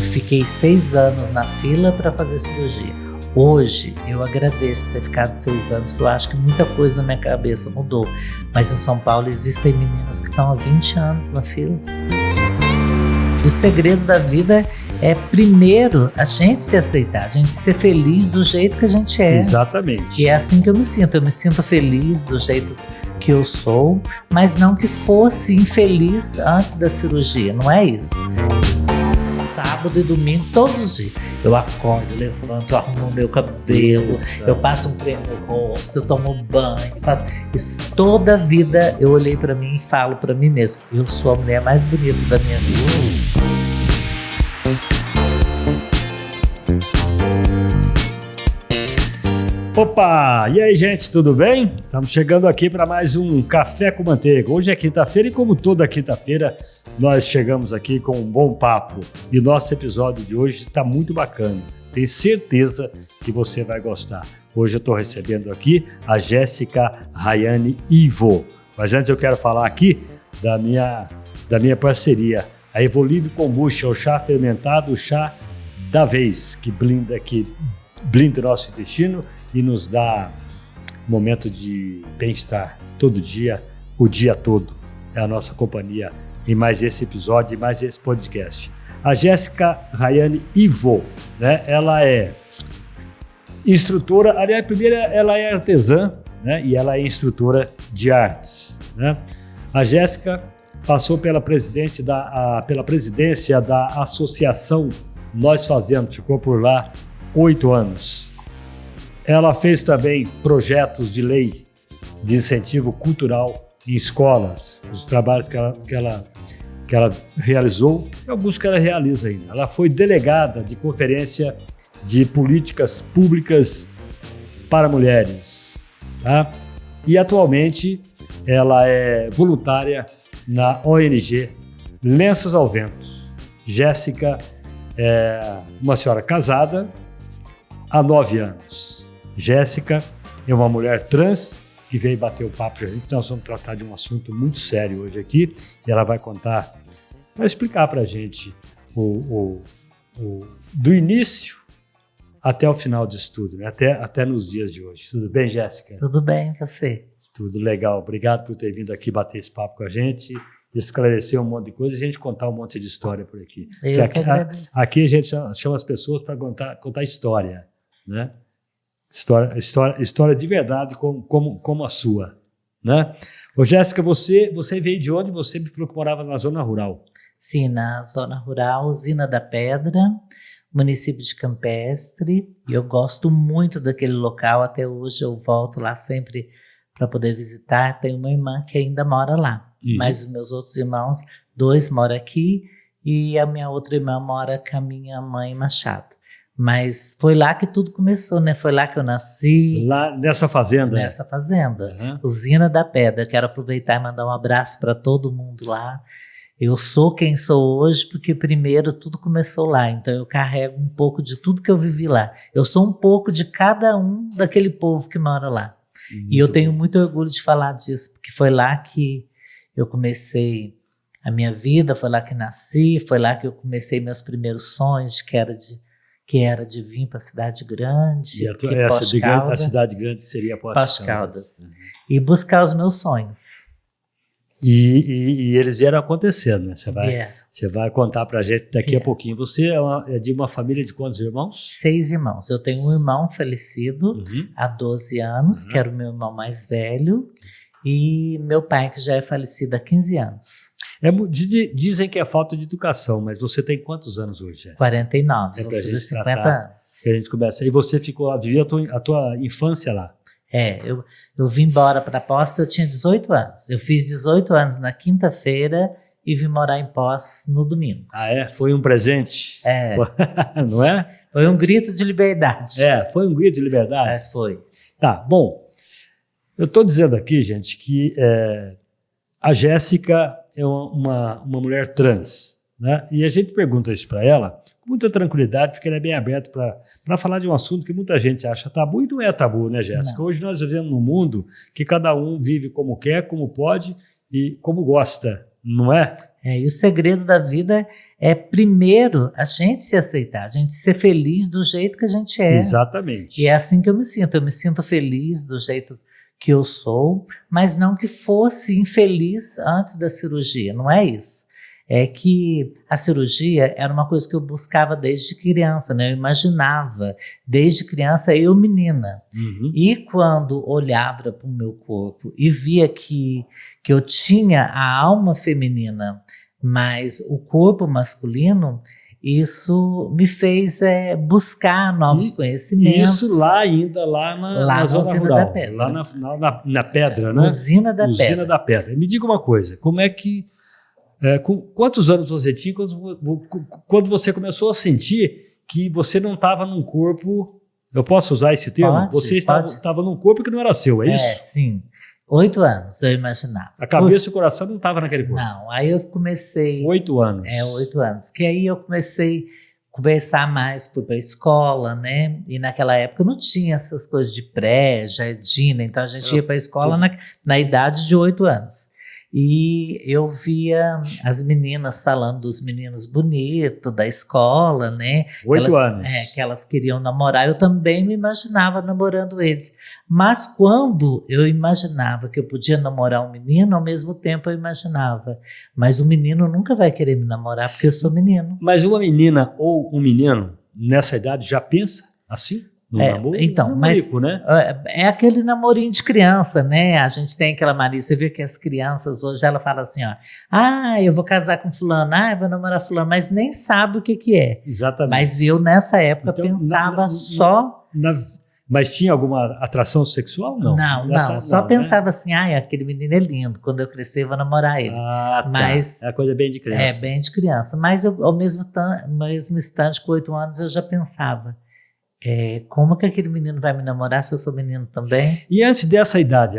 fiquei 6 anos na fila para fazer cirurgia. Hoje, eu agradeço ter ficado 6 anos, que eu acho que muita coisa na minha cabeça mudou. Mas em São Paulo existem meninas que estão há 20 anos na fila. O segredo da vida é, primeiro, a gente se aceitar, a gente ser feliz do jeito que a gente é. Exatamente. E é assim que eu me sinto. Eu me sinto feliz do jeito que eu sou, mas não que fosse infeliz antes da cirurgia, não é isso. Sábado e domingo, todos os dias. Eu acordo, levanto, eu arrumo meu cabelo, eu passo um creme no rosto, eu tomo banho, faço isso. Toda a vida eu olhei pra mim e falo pra mim mesmo: eu sou a mulher mais bonita da minha vida. Opa! E aí, gente, tudo bem? Estamos chegando aqui para mais um Café com Manteiga. Hoje é quinta-feira e, como toda quinta-feira, nós chegamos aqui com um bom papo. E nosso episódio de hoje está muito bacana. Tenho certeza que você vai gostar. Hoje eu estou recebendo aqui a Jéssica Rayane Ivo. Mas antes eu quero falar aqui da minha parceria. A Evolive Kombucha, o chá fermentado, o chá da vez, que blinda o nosso intestino e nos dá um momento de bem-estar todo dia, o dia todo. É a nossa companhia em mais esse episódio e mais esse podcast. A Jéssica Rayane Ivo, né? Ela é instrutora, aliás, primeiro ela é artesã, né? E ela é instrutora de artes, né? A Jéssica passou pela presidência da associação Nós Fazemos, ficou por lá 8 anos. Ela fez também projetos de lei de incentivo cultural em escolas, os trabalhos que ela realizou e alguns que ela realiza ainda. Ela foi delegada de conferência de políticas públicas para mulheres, tá? E atualmente ela é voluntária na ONG Lenços ao Vento. Jéssica é uma senhora casada há 9 anos. Jéssica é uma mulher trans que veio bater o papo com a gente. Nós vamos tratar de um assunto muito sério hoje aqui e ela vai explicar para a gente do início até o final disso tudo, né? até nos dias de hoje. Tudo bem, Jéssica? Tudo bem, você? Tudo legal. Obrigado por ter vindo aqui bater esse papo com a gente, esclarecer um monte de coisa e a gente contar um monte de história por aqui. Aqui a gente chama as pessoas para contar história, né? História de verdade como a sua, né? Ô, Jéssica, você veio de onde? Você me falou que morava na zona rural. Sim, na zona rural, Usina da Pedra, município de Campestre. E eu gosto muito daquele local. Até hoje eu volto lá sempre para poder visitar. Tenho uma irmã que ainda mora lá. Mas os meus outros irmãos, 2 moram aqui e a minha outra irmã mora com a minha mãe em Machado. Mas foi lá que tudo começou, né? Foi lá que eu nasci. Lá nessa fazenda? Nessa fazenda. Usina da Pedra. Quero aproveitar e mandar um abraço para todo mundo lá. Eu sou quem sou hoje porque primeiro tudo começou lá. Então eu carrego um pouco de tudo que eu vivi lá. Eu sou um pouco de cada um daquele povo que mora lá. E eu tenho muito orgulho de falar disso, porque foi lá que eu comecei a minha vida, foi lá que nasci, foi lá que eu comecei meus primeiros sonhos, que era de vir para a cidade grande. E a cidade grande seria Pós-Caldas. E buscar os meus sonhos. E eles vieram acontecendo, né? Você vai contar para a gente daqui a pouquinho. Você é de uma família de quantos irmãos? 6 irmãos. Eu tenho um irmão falecido há 12 anos, que era o meu irmão mais velho. E meu pai, que já é falecido há 15 anos. Dizem que é falta de educação, mas você tem quantos anos hoje, Jéssica? 49, vou fazer 50 anos. Que a gente começa. E você vivia a tua infância lá? Eu vim embora para Poços, eu tinha 18 anos. Eu fiz 18 anos na quinta-feira e vim morar em Poços no domingo. Ah, é? Foi um presente? Não é? Foi um grito de liberdade. Foi um grito de liberdade? Foi. Tá, bom. Eu estou dizendo aqui, gente, que a Jéssica é uma mulher trans, né? E a gente pergunta isso para ela com muita tranquilidade, porque ela é bem aberta para falar de um assunto que muita gente acha tabu e não é tabu, né, Jéssica? Hoje nós vivemos num mundo que cada um vive como quer, como pode e como gosta, não é? E o segredo da vida é primeiro a gente se aceitar, a gente ser feliz do jeito que a gente é. Exatamente. E é assim que eu me sinto feliz do jeito que eu sou, mas não que fosse infeliz antes da cirurgia, não é isso. É que a cirurgia era uma coisa que eu buscava desde criança, né? Eu imaginava, desde criança, eu menina. E quando olhava para o meu corpo e via que eu tinha a alma feminina, mas o corpo masculino, isso me fez buscar novos conhecimentos. Isso lá na zona Usina rural, da Pedra. lá na Pedra, né? Usina da Pedra. Usina da Pedra. Me diga uma coisa, como é que... com quantos anos você tinha quando você começou a sentir que você não estava num corpo... Eu posso usar esse termo? Você estava num corpo que não era seu, é isso? Sim. 8 anos, eu imaginava. A cabeça e o coração não estavam naquele corpo? Não, aí eu comecei... 8 anos. 8 anos. Que aí eu comecei a conversar mais, fui para a escola, né? E naquela época não tinha essas coisas de pré, jardim, então a gente ia para a escola na idade de 8 anos. E eu via as meninas falando dos meninos bonitos da escola, né? 8 anos. Que elas queriam namorar. Eu também me imaginava namorando eles. Mas quando eu imaginava que eu podia namorar um menino, ao mesmo tempo eu imaginava, mas o menino nunca vai querer me namorar porque eu sou menino. Mas uma menina ou um menino nessa idade já pensa assim? Namoro, então, mas né? É aquele namorinho de criança, né? A gente tem aquela mania, você vê que as crianças hoje, ela fala assim, ó, eu vou casar com fulano, eu vou namorar fulano, mas nem sabe o que é. Exatamente. Mas eu nessa época então, pensava só... Mas tinha alguma atração sexual? Não. Não, só pensava assim, aquele menino é lindo, quando eu crescer eu vou namorar ele. Tá. Mas, é a coisa bem de criança. É, bem de criança. Mas eu, ao mesmo instante, com 8 anos, eu já pensava, como que aquele menino vai me namorar se eu sou menino também? E antes dessa idade,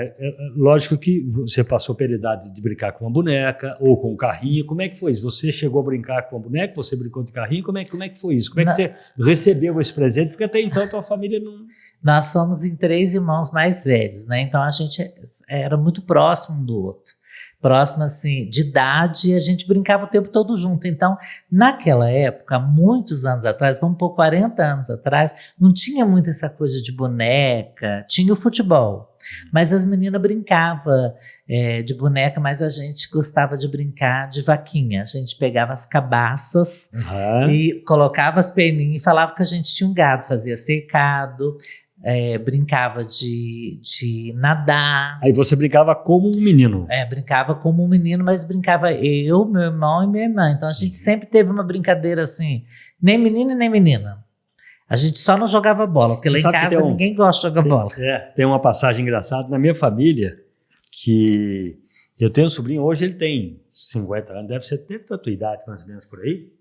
lógico que você passou pela idade de brincar com uma boneca ou com um carrinho. Como é que foi isso? Você chegou a brincar com uma boneca, você brincou de carrinho? Como é que foi isso? Como é que você recebeu esse presente? Porque até então a tua família não... Nós somos em 3 irmãos mais velhos, né? Então a gente era muito próximo um do outro. Próximo, assim, de idade, e a gente brincava o tempo todo junto. Então, naquela época, muitos anos atrás, vamos por 40 anos atrás, não tinha muito essa coisa de boneca, tinha o futebol. Mas as meninas brincavam de boneca, mas a gente gostava de brincar de vaquinha. A gente pegava as cabaças e colocava as perninhas e falava que a gente tinha um gado, fazia cercado. Brincava de nadar. Aí você brincava como um menino. Brincava como um menino, mas brincava eu, meu irmão e minha irmã. Então a gente sempre teve uma brincadeira assim, nem menino e nem menina. A gente só não jogava bola, porque lá em casa ninguém gosta de jogar bola. Tem uma passagem engraçada na minha família, que eu tenho um sobrinho, hoje ele tem 50 anos, deve ter a tua idade mais ou menos por aí.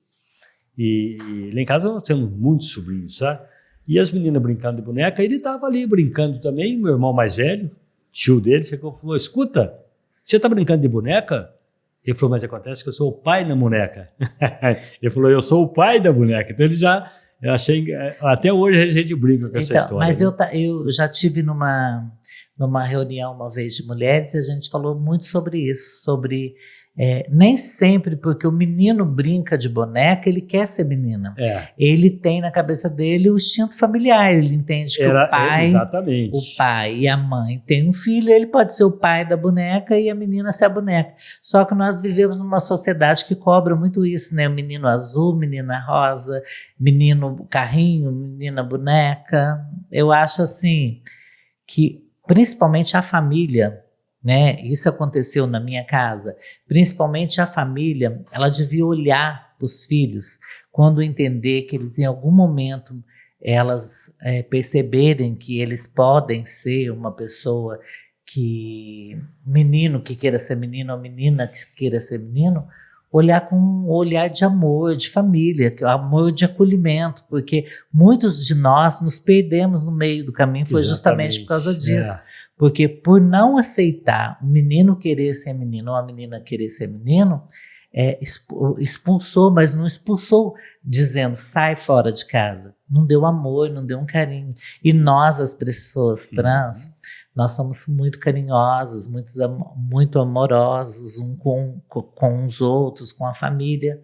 E lá em casa nós temos muitos sobrinhos, sabe? E as meninas brincando de boneca, ele estava ali brincando também, meu irmão mais velho, tio dele, chegou e falou, escuta, você está brincando de boneca? Ele falou, mas acontece que eu sou o pai da boneca. Ele falou, eu sou o pai da boneca. Então ele eu achei, até hoje a gente brinca com essa história. Mas eu já tive numa reunião uma vez de mulheres e a gente falou muito sobre isso, sobre... nem sempre porque o menino brinca de boneca, ele quer ser menina. Ele tem na cabeça dele o instinto familiar, ele entende que o pai e a mãe têm um filho, ele pode ser o pai da boneca e a menina ser a boneca. Só que nós vivemos numa sociedade que cobra muito isso, né? O menino azul, menina rosa, menino carrinho, menina boneca. Eu acho assim que principalmente a família, né? Isso aconteceu na minha casa. Principalmente a família, ela devia olhar para os filhos quando entender que eles em algum momento elas perceberem que eles podem ser uma pessoa menino que queira ser menino ou menina que queira ser menino, olhar com um olhar de amor, de família, amor de acolhimento, porque muitos de nós nos perdemos no meio do caminho, foi justamente por causa disso. Porque por não aceitar o menino querer ser menino ou a menina querer ser menino, expulsou, mas não expulsou dizendo sai fora de casa. Não deu amor, não deu um carinho. E nós, as pessoas trans, nós somos muito carinhosos, muito amorosos com os outros, com a família.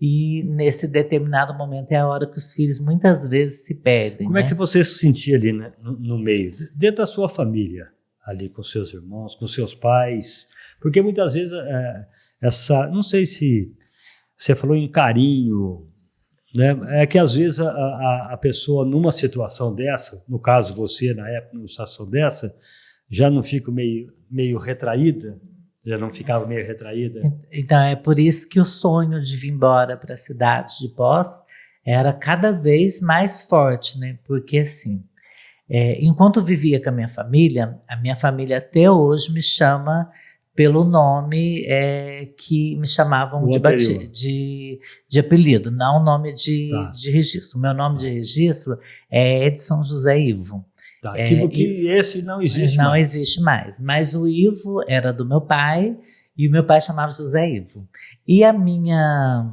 E nesse determinado momento é a hora que os filhos muitas vezes se perdem. Como é que você se sentia ali, né, no meio, dentro da sua família, ali com seus irmãos, com seus pais? Porque muitas vezes não sei se você falou em carinho, né? É que às vezes a pessoa numa situação dessa, no caso você na época numa situação dessa, já não fica meio retraída? Já não ficava meio retraída? Então é por isso que o sonho de vir embora para a cidade de Poços era cada vez mais forte, né? Porque assim, enquanto eu vivia com a minha família até hoje me chama pelo nome que me chamavam de apelido, não o nome de registro. O meu nome de registro é Edson José Ivo. Tá, que esse não existe mais. Não existe mais. Mas o Ivo era do meu pai e o meu pai chamava José Ivo. E a minha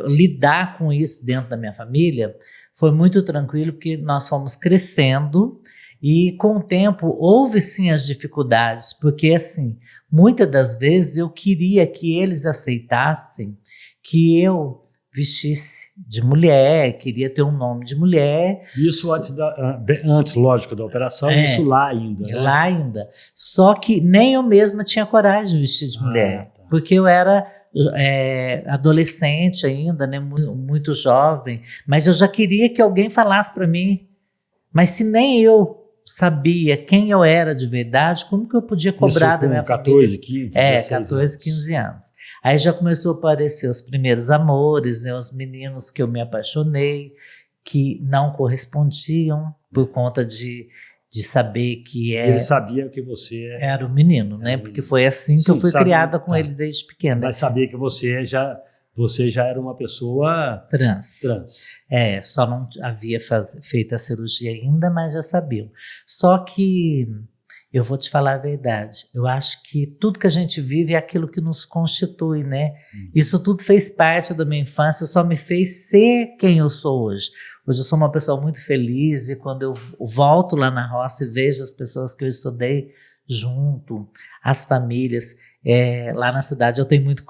lidar com isso dentro da minha família foi muito tranquilo, porque nós fomos crescendo e com o tempo houve sim as dificuldades, porque assim, muitas das vezes eu queria que eles aceitassem que eu vestisse de mulher, queria ter um nome de mulher. Isso antes, lógico, da operação, isso lá ainda. Né? Lá ainda. Só que nem eu mesma tinha coragem de vestir de mulher, porque eu era adolescente ainda, né, muito jovem, mas eu já queria que alguém falasse para mim. Mas se nem eu sabia quem eu era de verdade, como que eu podia cobrar da minha 14, 15, 14, 15 anos. Aí já começou a aparecer os primeiros amores, né, os meninos que eu me apaixonei, que não correspondiam por conta de saber que ele sabia que você era o menino, né? Porque foi assim que eu fui criada com ele desde pequena. Mas sabia que você já era uma pessoa trans. Só não havia feito a cirurgia ainda, mas já sabiam. Só que eu vou te falar a verdade, eu acho que tudo que a gente vive é aquilo que nos constitui, né? Isso tudo fez parte da minha infância, só me fez ser quem eu sou hoje. Hoje eu sou uma pessoa muito feliz e quando eu volto lá na roça e vejo as pessoas que eu estudei junto, as famílias, lá na cidade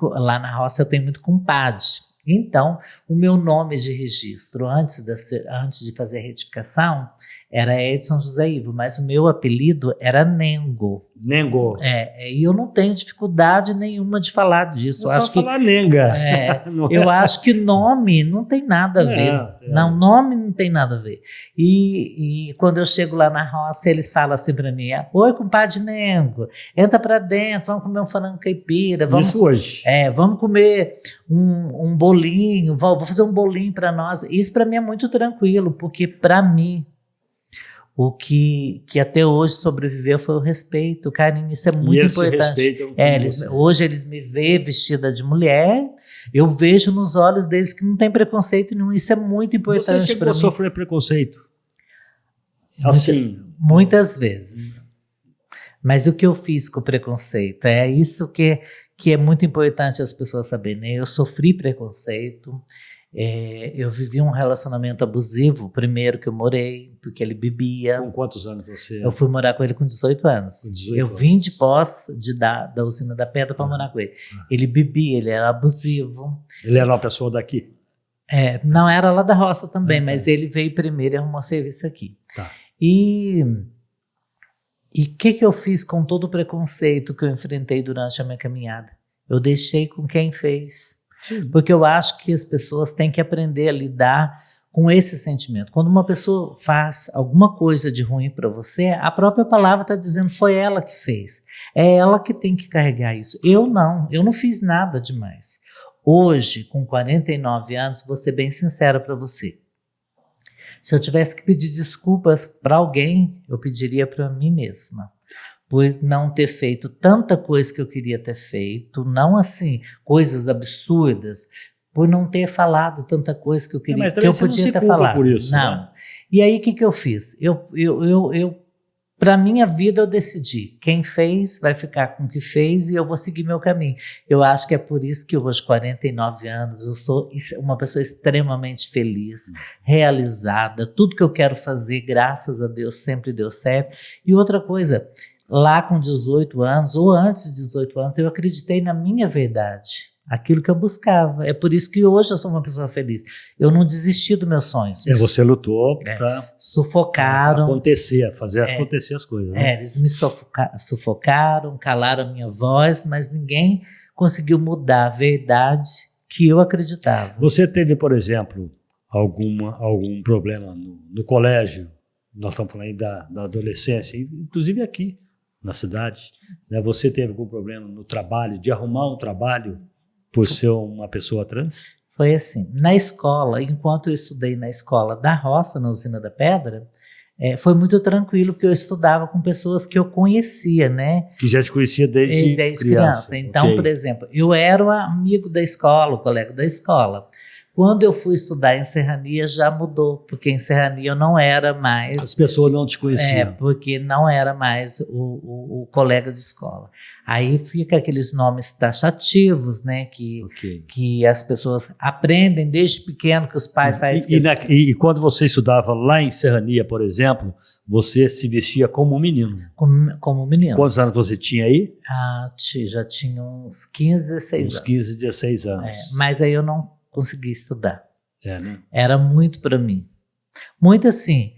lá na roça eu tenho muito compadre. Então, o meu nome de registro, antes de fazer a retificação, era Edson José Ivo, mas o meu apelido era Nengo. Nengo. E eu não tenho dificuldade nenhuma de falar disso. É só falar Nenga. Eu acho que nome não tem nada a ver. Não, nome não tem nada a ver. E quando eu chego lá na roça, eles falam assim para mim: oi, compadre Nengo, entra para dentro, vamos comer um frango caipira. Isso hoje. Vamos comer um bolinho, vou fazer um bolinho para nós. Isso para mim é muito tranquilo, porque para mim, o que até hoje sobreviveu foi o respeito, o carinho, isso é muito importante. Hoje eles me veem vestida de mulher, eu vejo nos olhos deles que não tem preconceito nenhum, isso é muito importante para mim. Você chegou a sofrer preconceito? Assim, muitas vezes. Mas o que eu fiz com o preconceito? É isso que é muito importante as pessoas saberem, né? Eu sofri preconceito. Eu vivi um relacionamento abusivo, primeiro que eu morei, porque ele bebia. Com quantos anos você? Eu fui morar com ele com 18 anos. Eu vim de Poços, da usina da Pedra, para morar com ele. Ele bebia, ele era abusivo. Ele era uma pessoa daqui? Não, era lá da roça também, mas ele veio primeiro e arrumou serviço aqui. Tá. E o que eu fiz com todo o preconceito que eu enfrentei durante a minha caminhada? Eu deixei com quem fez. Porque eu acho que as pessoas têm que aprender a lidar com esse sentimento. Quando uma pessoa faz alguma coisa de ruim para você, a própria palavra está dizendo foi ela que fez. É ela que tem que carregar isso. Eu não fiz nada demais. Hoje, com 49 anos, vou ser bem sincera para você. Se eu tivesse que pedir desculpas para alguém, eu pediria para mim mesma. Por não ter feito tanta coisa que eu queria ter feito, não assim, coisas absurdas, por não ter falado tanta coisa que eu queria, que eu podia ter falado. Por isso, não. Né? E aí o que eu fiz? Eu Para minha vida eu decidi, quem fez vai ficar com o que fez e eu vou seguir meu caminho. Eu acho que é por isso que hoje, 49 anos, eu sou uma pessoa extremamente feliz, realizada, tudo que eu quero fazer, graças a Deus, sempre deu certo. E outra coisa, lá com 18 anos, ou antes de 18 anos, eu acreditei na minha verdade, aquilo que eu buscava. É por isso que hoje eu sou uma pessoa feliz. Eu não desisti dos meus sonhos. Você lutou para sufocaram, acontecer, fazer acontecer as coisas. Né? Eles me sufocaram, calaram a minha voz, mas ninguém conseguiu mudar a verdade que eu acreditava. Você teve, por exemplo, algum problema no colégio? Nós estamos falando aí da adolescência, inclusive aqui na cidade. Né? Você teve algum problema no trabalho, de arrumar um trabalho por ser uma pessoa trans? Foi assim, na escola, enquanto eu estudei na escola da roça, na Usina da Pedra, foi muito tranquilo, porque eu estudava com pessoas que eu conhecia, né? Que já te conhecia desde criança. Então, por exemplo, eu era o amigo da escola, o colega da escola. Quando eu fui estudar em Serrania, já mudou, porque em Serrania eu não era mais... As pessoas não te conheciam. Porque não era mais o colega de escola. Aí fica aqueles nomes taxativos, né, que as pessoas aprendem desde pequeno, que os pais fazem questão. E quando você estudava lá em Serrania, por exemplo, você se vestia como um menino. Como menino. Quantos anos você tinha aí? Já tinha uns 15, 16 anos. Uns 15, 16 anos. Mas aí eu não consegui estudar. Né? Era muito para mim. Muito assim,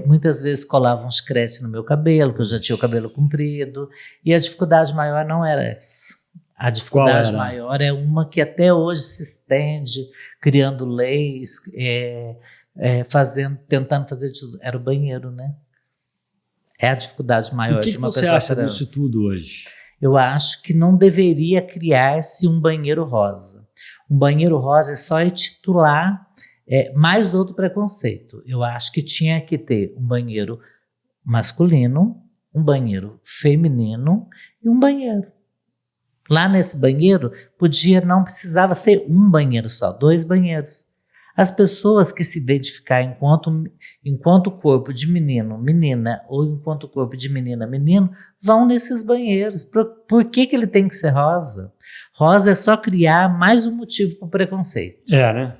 muitas vezes colavam uns creches no meu cabelo, que eu já tinha o cabelo comprido, e a dificuldade maior não era essa. A dificuldade maior é uma que até hoje se estende, criando leis, tentando fazer tudo. Era o banheiro, né? É a dificuldade maior de uma pessoa trans. O que você acha disso tudo hoje? Eu acho que não deveria criar-se um banheiro rosa. Um banheiro rosa é só intitular mais outro preconceito. Eu acho que tinha que ter um banheiro masculino, um banheiro feminino e um banheiro. Lá nesse banheiro, não precisava ser um banheiro só, 2 banheiros. As pessoas que se identificar enquanto corpo de menino, menina, ou enquanto corpo de menina, menino, vão nesses banheiros. Por que ele tem que ser rosa? Rosa é só criar mais um motivo para o preconceito. Né?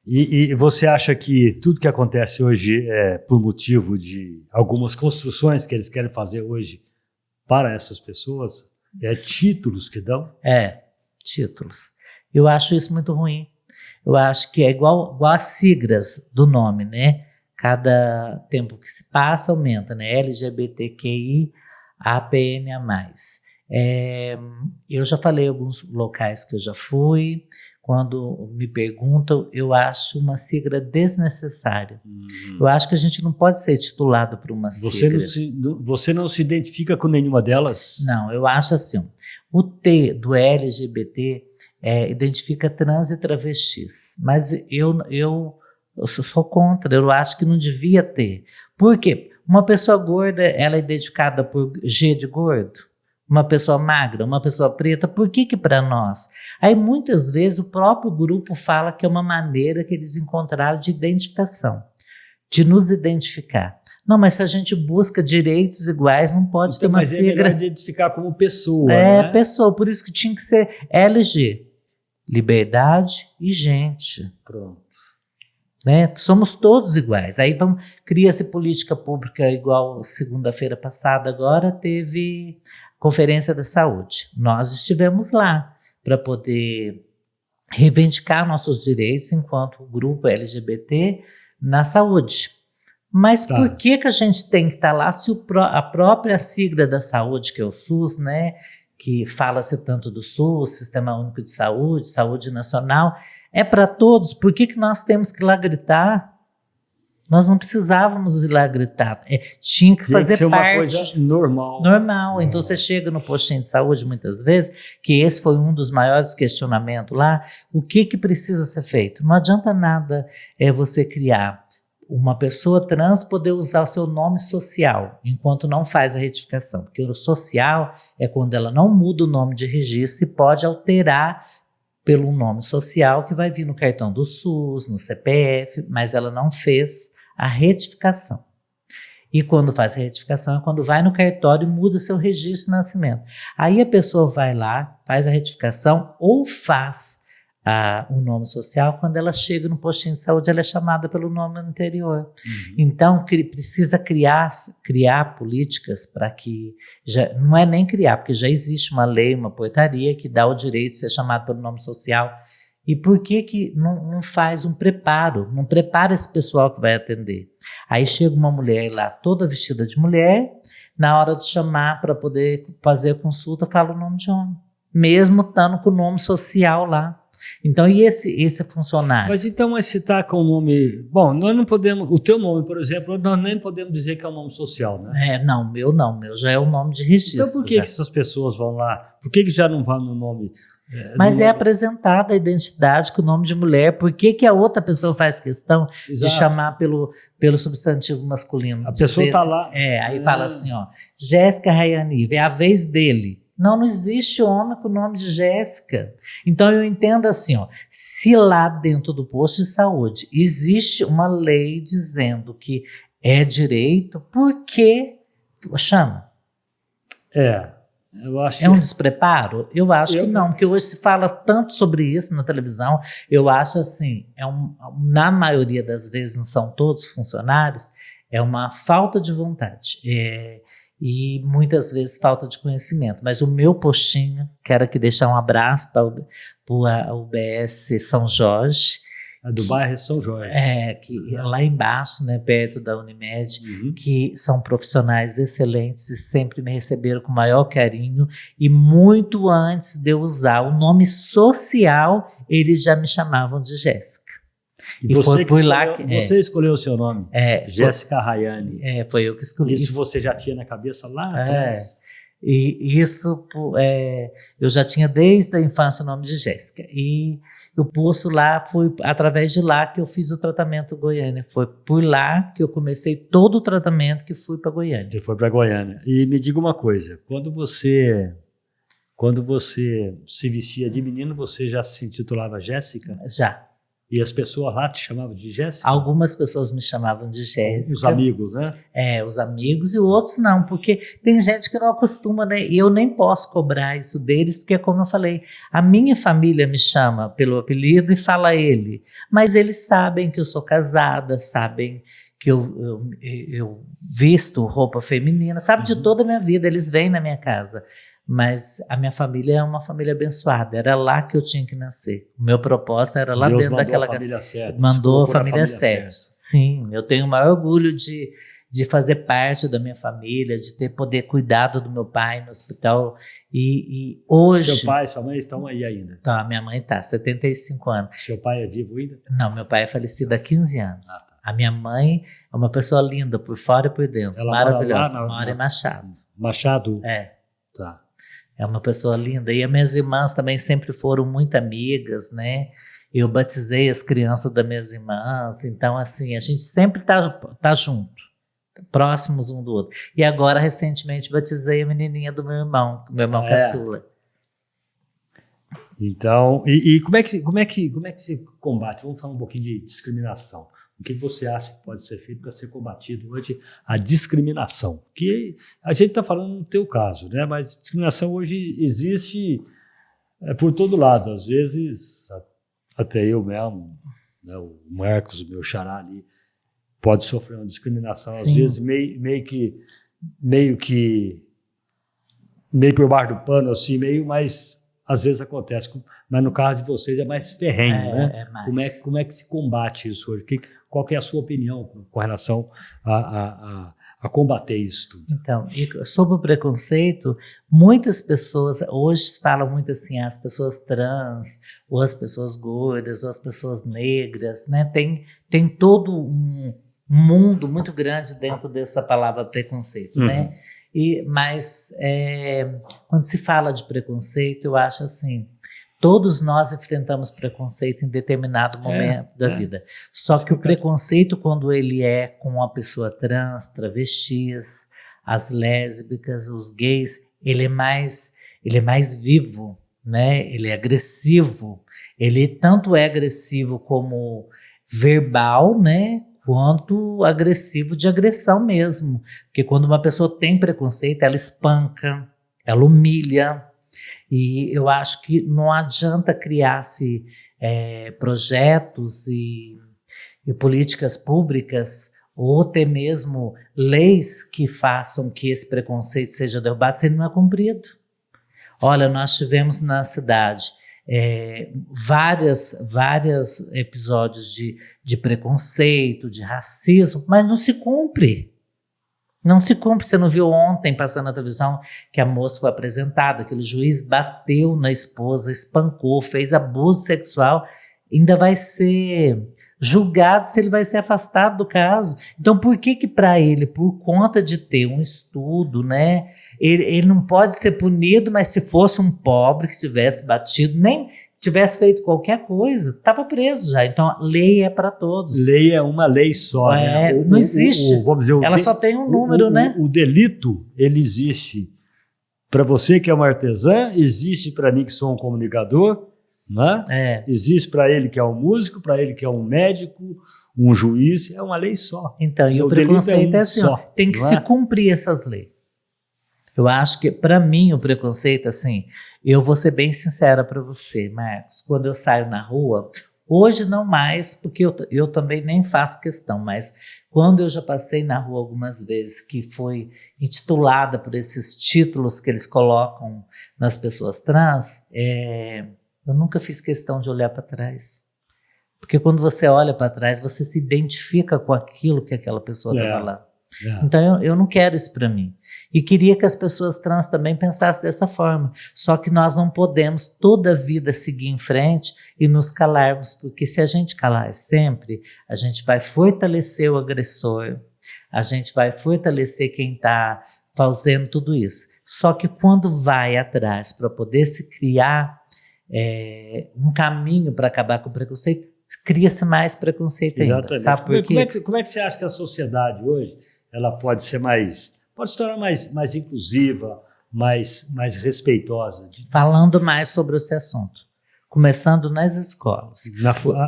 E você acha que tudo que acontece hoje é por motivo de algumas construções que eles querem fazer hoje para essas pessoas? Títulos que dão? Títulos. Eu acho isso muito ruim. Eu acho que é igual às siglas do nome, né? Cada tempo que se passa aumenta, né? LGBTQI, APNA+. Eu já falei em alguns locais que eu já fui. Quando me perguntam, eu acho uma sigla desnecessária. Eu acho que a gente não pode ser titulado por uma sigla. Você não se identifica com nenhuma delas? Não, eu acho assim. O T do LGBT identifica trans e travestis. Mas eu sou contra, eu acho que não devia ter. Por quê? Uma pessoa gorda, ela é identificada por G de gordo? Uma pessoa magra, uma pessoa preta, por que para nós? Aí muitas vezes o próprio grupo fala que é uma maneira que eles encontraram de identificação, de nos identificar. Não, mas se a gente busca direitos iguais, não pode ter uma sigla. Mas é melhor identificar como pessoa, né? Pessoa, por isso que tinha que ser LG, liberdade e gente. Pronto. Né? Somos todos iguais. Aí cria-se política pública igual segunda-feira passada, agora teve Conferência da Saúde. Nós estivemos lá para poder reivindicar nossos direitos enquanto grupo LGBT na saúde. Mas por que a gente tem que estar lá se a própria sigla da saúde, que é o SUS, né, que fala-se tanto do SUS, Sistema Único de Saúde, Saúde Nacional, é para todos? Por que nós temos que ir lá gritar? Nós não precisávamos ir lá gritar. Tinha que fazer ser parte. Uma coisa normal. Normal. Então você chega no postinho de saúde muitas vezes, que esse foi um dos maiores questionamentos lá, o que precisa ser feito? Não adianta nada você criar uma pessoa trans poder usar o seu nome social, enquanto não faz a retificação. Porque o social é quando ela não muda o nome de registro e pode alterar pelo nome social que vai vir no cartão do SUS, no CPF, mas ela não fez a retificação. E quando faz a retificação é quando vai no cartório e muda seu registro de nascimento. Aí a pessoa vai lá, faz a retificação ou faz o nome social. Quando ela chega no postinho de saúde, ela é chamada pelo nome anterior. Então, precisa criar políticas para que... não é nem criar, porque já existe uma lei, uma portaria que dá o direito de ser chamado pelo nome social. E por que não faz um preparo? Não prepara esse pessoal que vai atender. Aí chega uma mulher lá, toda vestida de mulher, na hora de chamar para poder fazer a consulta, fala o nome de homem. Mesmo estando com o nome social lá. Então, e esse funcionário? Mas então, se está com o nome... Bom, nós não podemos... O teu nome, por exemplo, nós nem podemos dizer que é um nome social, né? Não, meu já é o nome de registro. Então, por que essas pessoas vão lá? Por que já não vão no nome... Mas é apresentada a identidade com o nome de mulher. Por que a outra pessoa faz questão de chamar pelo substantivo masculino? A pessoa está lá... Aí fala assim, ó, Jéssica Rayani, é a vez dele. Não existe homem com o nome de Jéssica. Então eu entendo assim, ó, se lá dentro do posto de saúde existe uma lei dizendo que é direito, por que chama? Eu acho é um despreparo? Eu acho que não, porque hoje se fala tanto sobre isso na televisão. Eu acho assim, na maioria das vezes, não são todos funcionários, é uma falta de vontade. E muitas vezes falta de conhecimento. Mas o meu postinho, quero aqui deixar um abraço para o UBS São Jorge. Do bairro São Jorge. Que é lá embaixo, né, perto da Unimed, que são profissionais excelentes e sempre me receberam com o maior carinho. E muito antes de eu usar o nome social, eles já me chamavam de Jéssica. E foi por lá que... Você escolheu o seu nome? Jéssica Rayani. Foi eu que escolhi. Isso você já tinha na cabeça lá atrás? E isso eu já tinha desde a infância o nome de Jéssica. E o posto lá, foi através de lá que eu fiz o tratamento Goiânia. Foi por lá que eu comecei todo o tratamento que fui para Goiânia. Você foi para Goiânia. E me diga uma coisa, quando você se vestia de menino, você já se intitulava Jéssica? Já. E as pessoas lá te chamavam de Jéssica? Algumas pessoas me chamavam de Jéssica. Os amigos, né? Os amigos, e outros não, porque tem gente que não acostuma, né? E eu nem posso cobrar isso deles, porque, como eu falei, a minha família me chama pelo apelido e fala ele. Mas eles sabem que eu sou casada, sabem que eu visto roupa feminina, sabe de toda a minha vida, eles vêm na minha casa. Mas a minha família é uma família abençoada. Era lá que eu tinha que nascer. O meu propósito era lá Deus dentro daquela casa. Mandou a família certa. Sim, eu tenho o maior orgulho de fazer parte da minha família, de ter poder cuidado do meu pai no hospital. E hoje... Seu pai e sua mãe estão aí ainda? Tá, minha mãe está, 75 anos. Seu pai é vivo ainda? Não, meu pai é falecido há 15 anos. A minha mãe é uma pessoa linda, por fora e por dentro. Ela maravilhosa. Mora em Machado. Machado? Tá. É uma pessoa linda. E as minhas irmãs também sempre foram muito amigas, né? Eu batizei as crianças das minhas irmãs. Então, assim, a gente sempre tá junto, próximos um do outro. E agora, recentemente, batizei a menininha do meu irmão caçula. Então, e como é que se combate? Vamos falar um pouquinho de discriminação. O que você acha que pode ser feito para ser combatido hoje a discriminação? Que a gente está falando no teu caso, né? Mas discriminação hoje existe por todo lado. Às vezes, até eu mesmo, né? O Marcos, o meu xará ali, pode sofrer uma discriminação. Sim. Às vezes meio por baixo do pano, assim, mas às vezes acontece. Mas no caso de vocês é mais ferrenho, né? Como é que se combate isso hoje? Qual que é a sua opinião com relação a combater isso tudo? Então, sobre o preconceito, muitas pessoas hoje falam muito assim, as pessoas trans, ou as pessoas gordas, ou as pessoas negras, né? Tem todo um mundo muito grande dentro dessa palavra preconceito, né? Mas quando se fala de preconceito, eu acho assim, todos nós enfrentamos preconceito em determinado momento da vida. Só que o preconceito, quando ele é com uma pessoa trans, travestis, as lésbicas, os gays, ele é mais vivo, né? Ele é agressivo. Ele tanto é agressivo como verbal, né? quanto agressivo de agressão mesmo. Porque quando uma pessoa tem preconceito, ela espanca, ela humilha. E eu acho que não adianta criar-se projetos e políticas públicas ou até mesmo leis que façam que esse preconceito seja derrubado se ele não é cumprido. Olha, nós tivemos na cidade vários episódios de preconceito, de racismo, mas não se cumpre. Não se cumpre. Você não viu ontem, passando na televisão, que a moça foi apresentada, aquele juiz bateu na esposa, espancou, fez abuso sexual, ainda vai ser julgado se ele vai ser afastado do caso. Então, por que para ele, por conta de ter um estudo, né, ele não pode ser punido, mas se fosse um pobre que tivesse batido, nem tivesse feito qualquer coisa, estava preso já. Então, a lei é para todos. Lei é uma lei só, né? Não existe. Vamos dizer, ela só tem um número, né? O delito, ele existe para você que é uma artesã, existe para mim que sou um comunicador, né? Existe para ele que é um músico, para ele que é um médico, um juiz, é uma lei só. Então, e o preconceito é assim, tem que se cumprir essas leis. Eu acho que, para mim, o preconceito, assim, eu vou ser bem sincera para você, Marcos, quando eu saio na rua, hoje não mais, porque eu também nem faço questão, mas quando eu já passei na rua algumas vezes, que foi intitulada por esses títulos que eles colocam nas pessoas trans, eu nunca fiz questão de olhar para trás. Porque quando você olha para trás, você se identifica com aquilo que aquela pessoa está falando. Então eu não quero isso para mim. E queria que as pessoas trans também pensassem dessa forma. Só que nós não podemos toda a vida seguir em frente e nos calarmos, porque se a gente calar sempre, a gente vai fortalecer o agressor, a gente vai fortalecer quem está fazendo tudo isso. Só que quando vai atrás para poder se criar um caminho para acabar com o preconceito, cria-se mais preconceito ainda. Exatamente. Sabe por quê? Como é que você acha que a sociedade hoje ela pode ser pode se tornar mais inclusiva, mais respeitosa? Falando mais sobre esse assunto, começando nas escolas.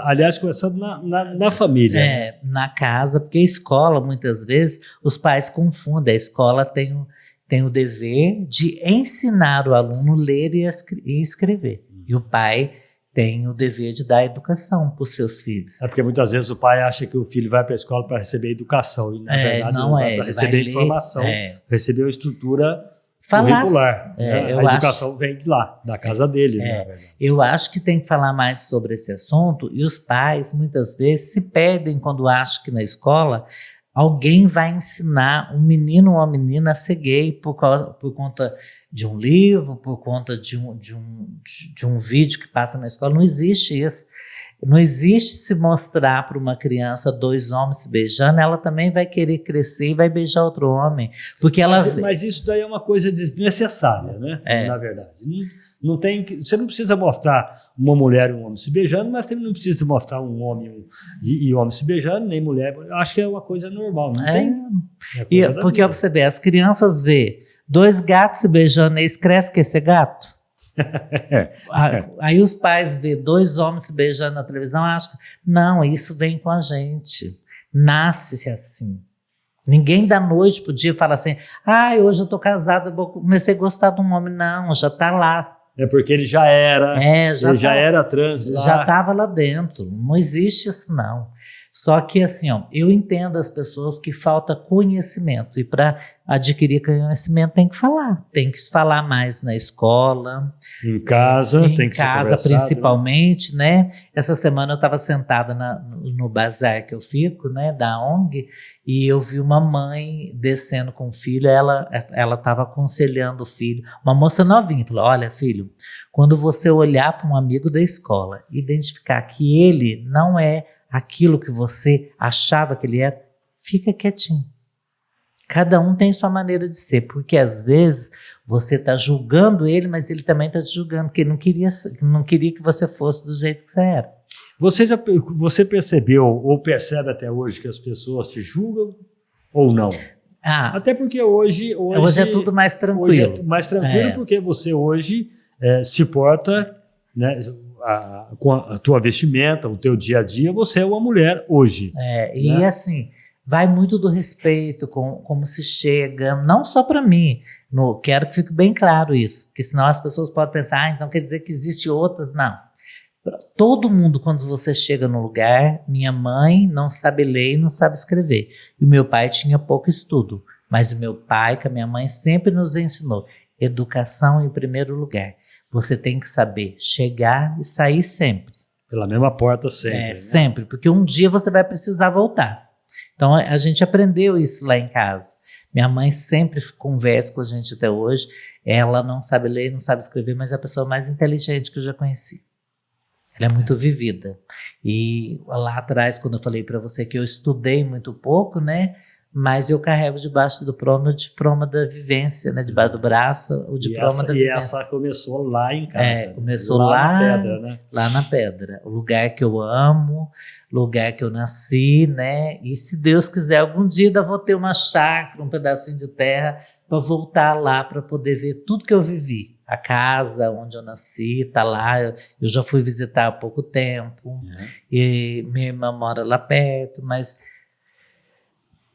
Aliás, começando na família. Na casa, porque a escola, muitas vezes, os pais confundem. A escola tem o dever de ensinar o aluno a ler e escrever. E o pai tem o dever de dar educação para os seus filhos. É porque muitas vezes o pai acha que o filho vai para a escola para receber educação, e na verdade não é para receber informação, receber uma estrutura curricular. A educação vem de lá, da casa dele. Na verdade. Eu acho que tem que falar mais sobre esse assunto, e os pais muitas vezes se perdem quando acham que na escola alguém vai ensinar um menino ou uma menina a ser gay por conta de um livro, por conta de um vídeo que passa na escola. Não existe isso. Não existe se mostrar para uma criança 2 homens se beijando, ela também vai querer crescer e vai beijar outro homem. Porque mas isso daí é uma coisa desnecessária, né? Na verdade. Não tem, você não precisa mostrar uma mulher e um homem se beijando, mas também não precisa mostrar um homem e homem se beijando, nem mulher. Eu acho que é uma coisa normal, não tem? Porque você vê, as crianças vê 2 gatos se beijando, eles crescem, quer ser gato? Aí os pais vê 2 homens se beijando na televisão, acham que não, isso vem com a gente, nasce assim. Ninguém da noite pro dia fala assim, hoje eu tô casada, comecei a gostar de um homem. Não, já tá lá. É porque ele já era, já era trans lá. Já estava lá dentro, não existe isso não. Só que assim, eu entendo as pessoas que falta conhecimento, e para adquirir conhecimento tem que falar mais na escola, em casa, tem que ser conversado, principalmente, né? Essa semana eu estava sentada no bazar que eu fico, né, da ONG, e eu vi uma mãe descendo com o filho. Ela estava aconselhando o filho, uma moça novinha, falou: olha, filho, quando você olhar para um amigo da escola, identificar que ele não é aquilo que você achava que ele era, fica quietinho. Cada um tem sua maneira de ser, porque às vezes você está julgando ele, mas ele também está te julgando, porque ele não queria que você fosse do jeito que você era. Você percebeu ou percebe até hoje que as pessoas te julgam ou não? Até porque hoje é tudo mais tranquilo. Hoje é mais tranquilo porque você hoje se porta, né? com a tua vestimenta, o teu dia a dia, você é uma mulher hoje. E né? assim, vai muito do respeito, como se chega, não só para mim, quero que fique bem claro isso, porque senão as pessoas podem pensar, então quer dizer que existe outras, não. Todo mundo, quando você chega no lugar, minha mãe não sabe ler e não sabe escrever, e o meu pai tinha pouco estudo, mas o meu pai com a minha mãe sempre nos ensinou, educação em primeiro lugar, você tem que saber chegar e sair sempre. Pela mesma porta sempre. Né? Sempre, porque um dia você vai precisar voltar. Então a gente aprendeu isso lá em casa. Minha mãe sempre conversa com a gente até hoje. Ela não sabe ler, não sabe escrever, mas é a pessoa mais inteligente que eu já conheci. Ela é muito vivida. E lá atrás, quando eu falei para você que eu estudei muito pouco, né? Mas eu carrego debaixo do o diploma da vivência, né? Debaixo do braço, o diploma da vivência. E essa começou lá em casa. Começou lá na pedra, né? Lá na pedra. O lugar que eu amo, lugar que eu nasci, né? E se Deus quiser, algum dia ainda vou ter uma chácara, um pedacinho de terra, para voltar lá, para poder ver tudo que eu vivi. A casa onde eu nasci, tá lá. Eu já fui visitar há pouco tempo. E minha irmã mora lá perto, mas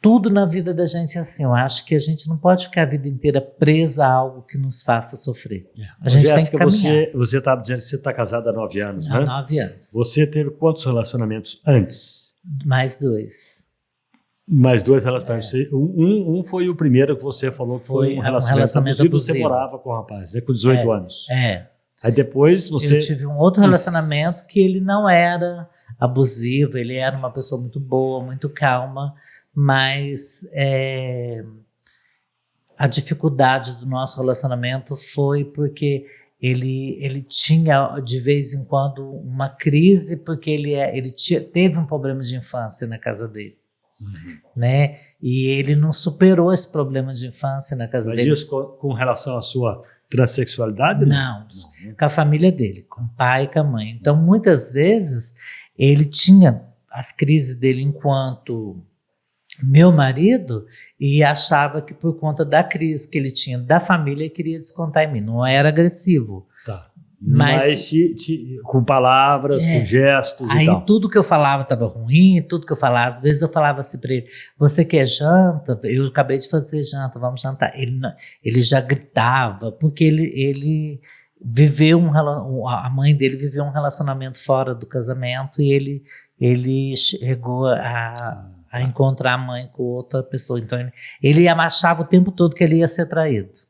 tudo na vida da gente é assim. Eu acho que a gente não pode ficar a vida inteira presa a algo que nos faça sofrer. A gente Jéssica, tem que caminhar. você estava dizendo que você está casada há 9 anos, né? Há 9 anos. Você teve quantos relacionamentos antes? Mais 2. Mais 2 relacionamentos. Um foi o primeiro que você falou que foi um relacionamento abusivo. Você morava com o rapaz, né? Com 18 anos. Aí depois você... Eu tive um outro relacionamento que ele não era abusivo, ele era uma pessoa muito boa, muito calma, mas a dificuldade do nosso relacionamento foi porque ele tinha de vez em quando uma crise, porque ele teve um problema de infância na casa dele. Né? E ele não superou esse problema de infância na casa dele. Mas isso com relação à sua transexualidade? Não, com a família dele, com o pai e com a mãe. Então, muitas vezes, ele tinha as crises dele enquanto meu marido e achava que por conta da crise que ele tinha da família, ele queria descontar em mim. Não era agressivo. Tá. Mas com palavras, com gestos aí e tal. Aí tudo que eu falava estava ruim, tudo que eu falava, às vezes eu falava assim para ele, você quer janta? Eu acabei de fazer janta, vamos jantar. Ele já gritava, porque ele viveu a mãe dele viveu um relacionamento fora do casamento e ele chegou a encontrar a mãe com outra pessoa. Então ele achava o tempo todo que ele ia ser traído.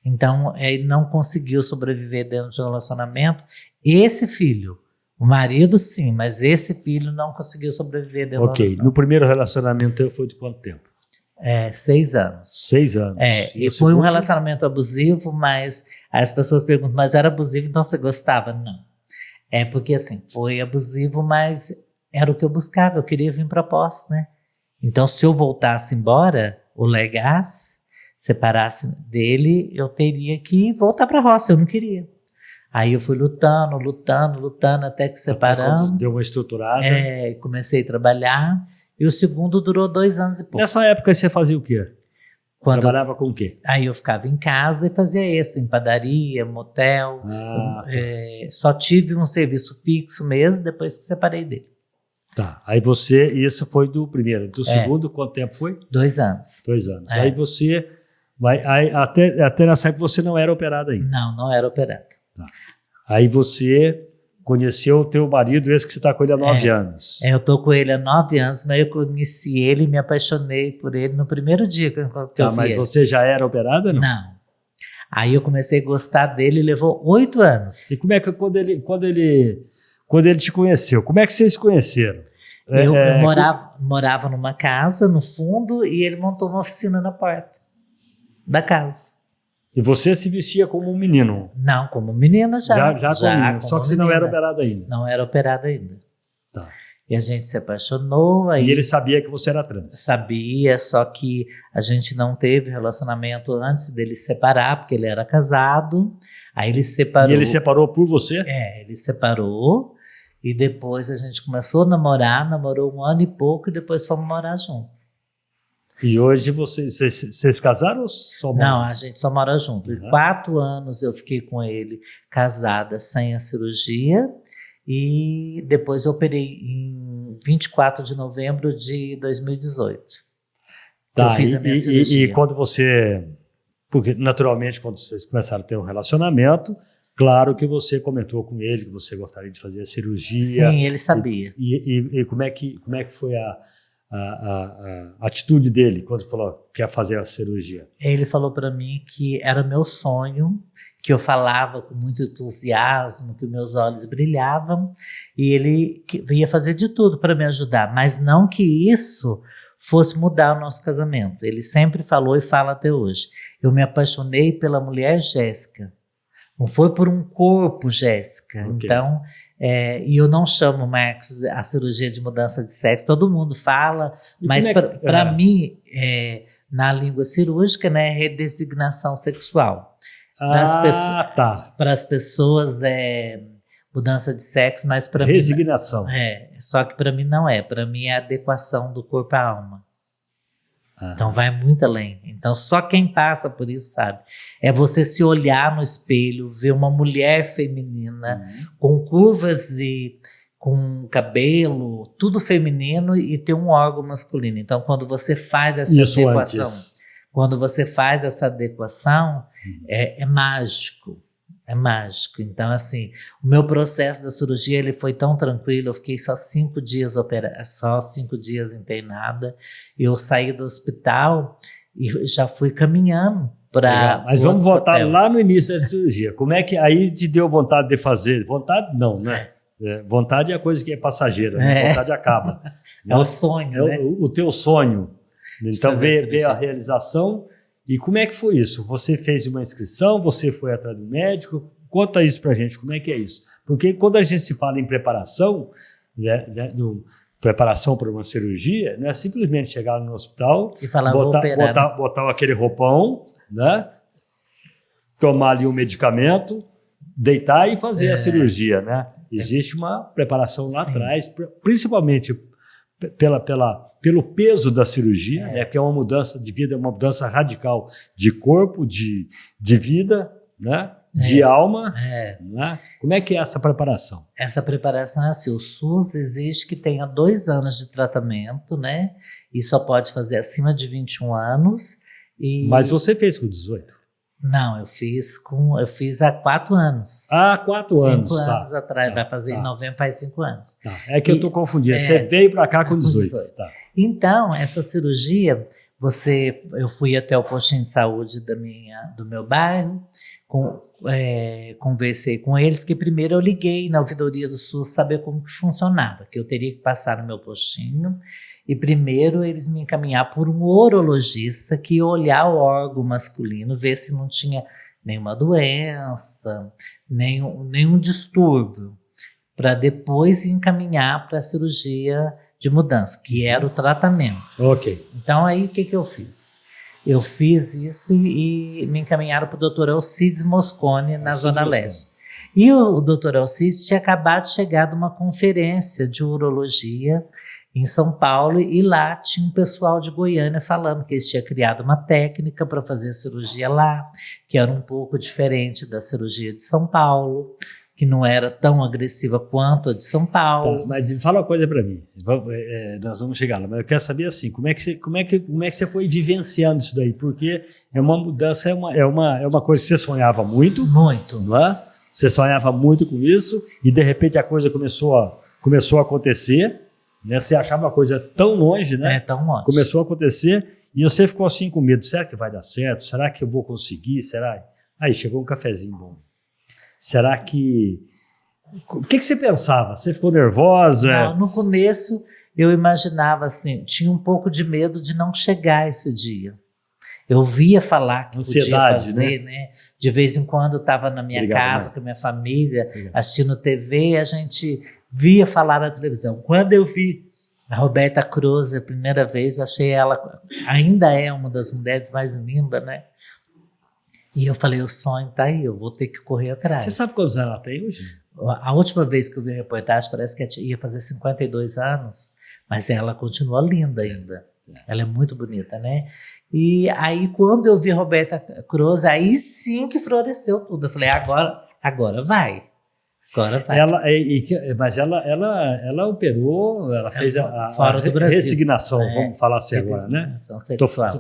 Então, ele não conseguiu sobreviver dentro de um relacionamento. Esse filho, o marido sim, mas esse filho não conseguiu sobreviver dentro do relacionamento. No primeiro relacionamento foi de quanto tempo? 6 anos. 6 anos. E foi um relacionamento abusivo, mas as pessoas perguntam, mas era abusivo, então você gostava? Não. Porque assim, foi abusivo, mas era o que eu buscava, eu queria vir para posse, né? Então, se eu voltasse embora, ou legasse, separasse dele, eu teria que voltar para a roça, eu não queria. Aí eu fui lutando até que separamos. Deu uma estruturada. Comecei a trabalhar, e o segundo durou 2 anos e pouco. Nessa época você fazia o quê? Trabalhava com o quê? Aí eu ficava em casa e fazia extra, em padaria, motel. Só tive um serviço fixo mesmo, depois que separei dele. Tá, aí isso foi do primeiro. Do segundo, quanto tempo foi? 2 anos. 2 anos. Aí você... até nessa época você não era operada ainda? Não era operada. Tá. Aí você conheceu o teu marido, esse que você está com ele há 9 anos. Eu tô com ele há 9 anos, mas eu conheci ele e me apaixonei por ele no primeiro dia que eu vi mas ele. você já era operada, não? Não. Aí eu comecei a gostar dele, levou 8 anos. E como é que quando ele te conheceu, como é que vocês se conheceram? Eu morava numa casa no fundo e ele montou uma oficina na porta da casa. E você se vestia como um menino? Não, como menina já. Já como menino, só que você não era operada ainda? Não era operada ainda. Tá. E a gente se apaixonou. Aí e ele sabia que você era trans? Sabia, só que a gente não teve relacionamento antes dele se separar, porque ele era casado. Aí ele separou. E ele separou por você? Ele separou. E depois a gente começou a namorar, namorou 1 ano e pouco e depois fomos morar juntos. E hoje vocês casaram ou só moram? Não, a gente só mora junto. 4 anos eu fiquei com ele casada sem a cirurgia e depois eu operei em 24 de novembro de 2018. Tá, eu fiz a minha cirurgia. E quando você... Porque, naturalmente, quando vocês começaram a ter um relacionamento, claro que você comentou com ele que você gostaria de fazer a cirurgia. Sim, ele sabia. E como é que foi a atitude dele quando falou que quer fazer a cirurgia? Ele falou para mim que era meu sonho, que eu falava com muito entusiasmo, que meus olhos brilhavam, e ele ia fazer de tudo para me ajudar, mas não que isso fosse mudar o nosso casamento. Ele sempre falou e fala até hoje. Eu me apaixonei pela mulher Jéssica. Não foi por um corpo, Jéssica. Okay. Então, e eu não chamo, Marcos, a cirurgia de mudança de sexo. Todo mundo fala, mas para mim, na língua cirúrgica, né, é redesignação sexual. Para as pessoas mudança de sexo, mas para mim... Resignação. Só que para mim não é. Para mim é adequação do corpo à alma. Então vai muito além. Então só quem passa por isso sabe. É você se olhar no espelho, ver uma mulher feminina com curvas e com cabelo, tudo feminino e ter um órgão masculino. Então quando você faz essa adequação, é mágico. É mágico. Então, assim, o meu processo da cirurgia ele foi tão tranquilo. Eu fiquei só 5 dias só 5 dias internada. Eu saí do hospital e já fui caminhando para. Mas vamos voltar lá no início da cirurgia. Como é que aí te deu vontade de fazer? Vontade não, né? Vontade é a coisa que é passageira, né? Vontade acaba. É o sonho, né? O teu sonho. Então veio a realização. E como é que foi isso? Você fez uma inscrição, você foi atrás do médico? Conta isso pra gente, como é que é isso? Porque quando a gente se fala em preparação, preparação para uma cirurgia, não é simplesmente chegar no hospital e falar, botar aquele roupão, né? Tomar ali um medicamento, deitar e fazer a cirurgia, né? Existe uma preparação lá atrás, principalmente pelo peso da cirurgia, né, que é uma mudança de vida, uma mudança radical de corpo, de vida, né, de alma. Né? Como é que é essa preparação? Essa preparação é assim, o SUS exige que tenha 2 anos de tratamento, né, e só pode fazer acima de 21 anos. Mas você fez com 18? Não, eu fiz há 4 anos. 4 anos. 5 anos atrás, vai fazer em novembro, faz 5 anos. É que eu estou confundindo. Você veio para cá com 18. Então, essa cirurgia, eu fui até o postinho de saúde do meu bairro, conversei com eles, que primeiro eu liguei na ouvidoria do SUS saber como que funcionava, que eu teria que passar no meu postinho. E primeiro eles me encaminharam por um urologista que ia olhar o órgão masculino, ver se não tinha nenhuma doença, nenhum distúrbio, para depois encaminhar para a cirurgia de mudança, que era o tratamento. Ok. Então aí o que eu fiz? Eu fiz isso e me encaminharam para o Dr. Alcides Moscone, na Zona Leste. E o Dr. Alcides tinha acabado de chegar de uma conferência de urologia em São Paulo, e lá tinha um pessoal de Goiânia falando que eles tinham criado uma técnica para fazer cirurgia lá, que era um pouco diferente da cirurgia de São Paulo, que não era tão agressiva quanto a de São Paulo. Tá, mas fala uma coisa para mim, nós vamos chegar lá, mas eu quero saber assim, como é que você foi vivenciando isso daí? Porque é uma mudança, é uma coisa que você sonhava muito. Muito. Não é? Você sonhava muito com isso, e de repente a coisa começou a acontecer. Né? Você achava a coisa tão longe, né? Tão longe. Começou a acontecer e você ficou assim com medo. Será que vai dar certo? Será que eu vou conseguir? Será? Aí chegou um cafezinho bom. Será que... O que você pensava? Você ficou nervosa? Não, no começo eu imaginava assim, tinha um pouco de medo de não chegar esse dia. Eu via falar que ansiedade, podia fazer, né? De vez em quando eu estava na minha casa, com a minha família, assistindo TV, a gente via falar na televisão. Quando eu vi a Roberta Cruz a primeira vez, achei ela, ainda é uma das mulheres mais lindas, né? E eu falei, o sonho tá aí, eu vou ter que correr atrás. Você sabe quantos anos ela tem hoje? A última vez que eu vi a reportagem, parece que ia fazer 52 anos, mas ela continua linda ainda. Ela é muito bonita, né? E aí, quando eu vi Roberta Cruz, aí sim que floresceu tudo. Eu falei, agora vai. Agora vai. Mas ela operou, ela fez fora do Brasil. Resignação, vamos falar assim agora, né?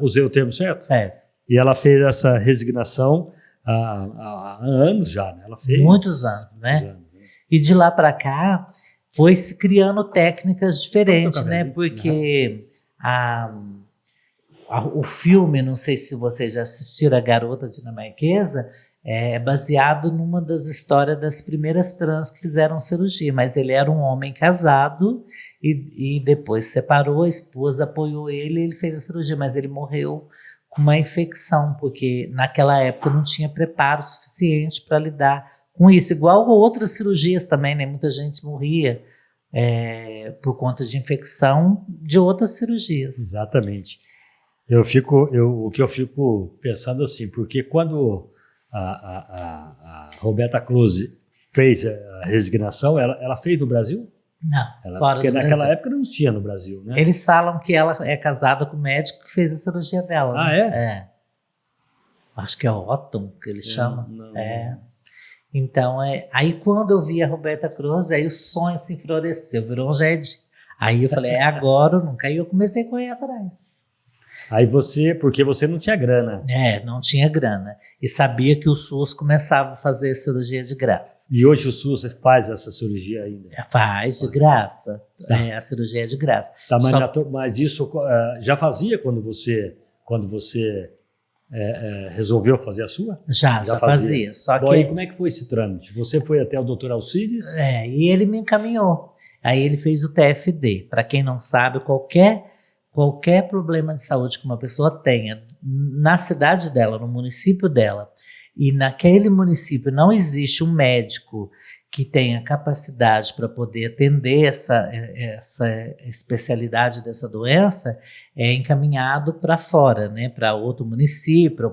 Usei o termo certo? Certo. E ela fez essa resignação há anos já, né? Ela fez muitos anos, né? E de lá para cá foi se criando técnicas diferentes, né? Porque o filme, não sei se vocês já assistiram, A Garota Dinamarquesa, é baseado numa das histórias das primeiras trans que fizeram cirurgia, mas ele era um homem casado e depois separou, a esposa apoiou ele e ele fez a cirurgia, mas ele morreu com uma infecção, porque naquela época não tinha preparo suficiente para lidar com isso, igual outras cirurgias também, né? Muita gente morria por conta de infecção de outras cirurgias. Exatamente. O que eu fico pensando assim, porque quando a Roberta Close fez a resignação, ela fez no Brasil? Não, fora do Brasil. Porque naquela época não tinha no Brasil, né? Eles falam que ela é casada com o médico que fez a cirurgia dela. Ah, né? é? Acho que é Otton que eles chamam. Então, aí quando eu vi a Roberta Close, aí o sonho se enfraqueceu, virou um jardim. Aí eu falei, agora ou nunca. Aí eu comecei a correr atrás. Aí porque você não tinha grana. Não tinha grana. E sabia que o SUS começava a fazer cirurgia de graça. E hoje o SUS faz essa cirurgia ainda? Faz de graça. A cirurgia é de graça. Tá, mas isso já fazia quando você resolveu fazer a sua? Já fazia. Só Bom, e como é que foi esse trâmite? Você foi até o Dr. Alcides? E ele me encaminhou. Aí ele fez o TFD. Para quem não sabe, qualquer problema de saúde que uma pessoa tenha na cidade dela, no município dela, e naquele município não existe um médico que tenha capacidade para poder atender essa especialidade dessa doença, é encaminhado para fora, né? Para outro município,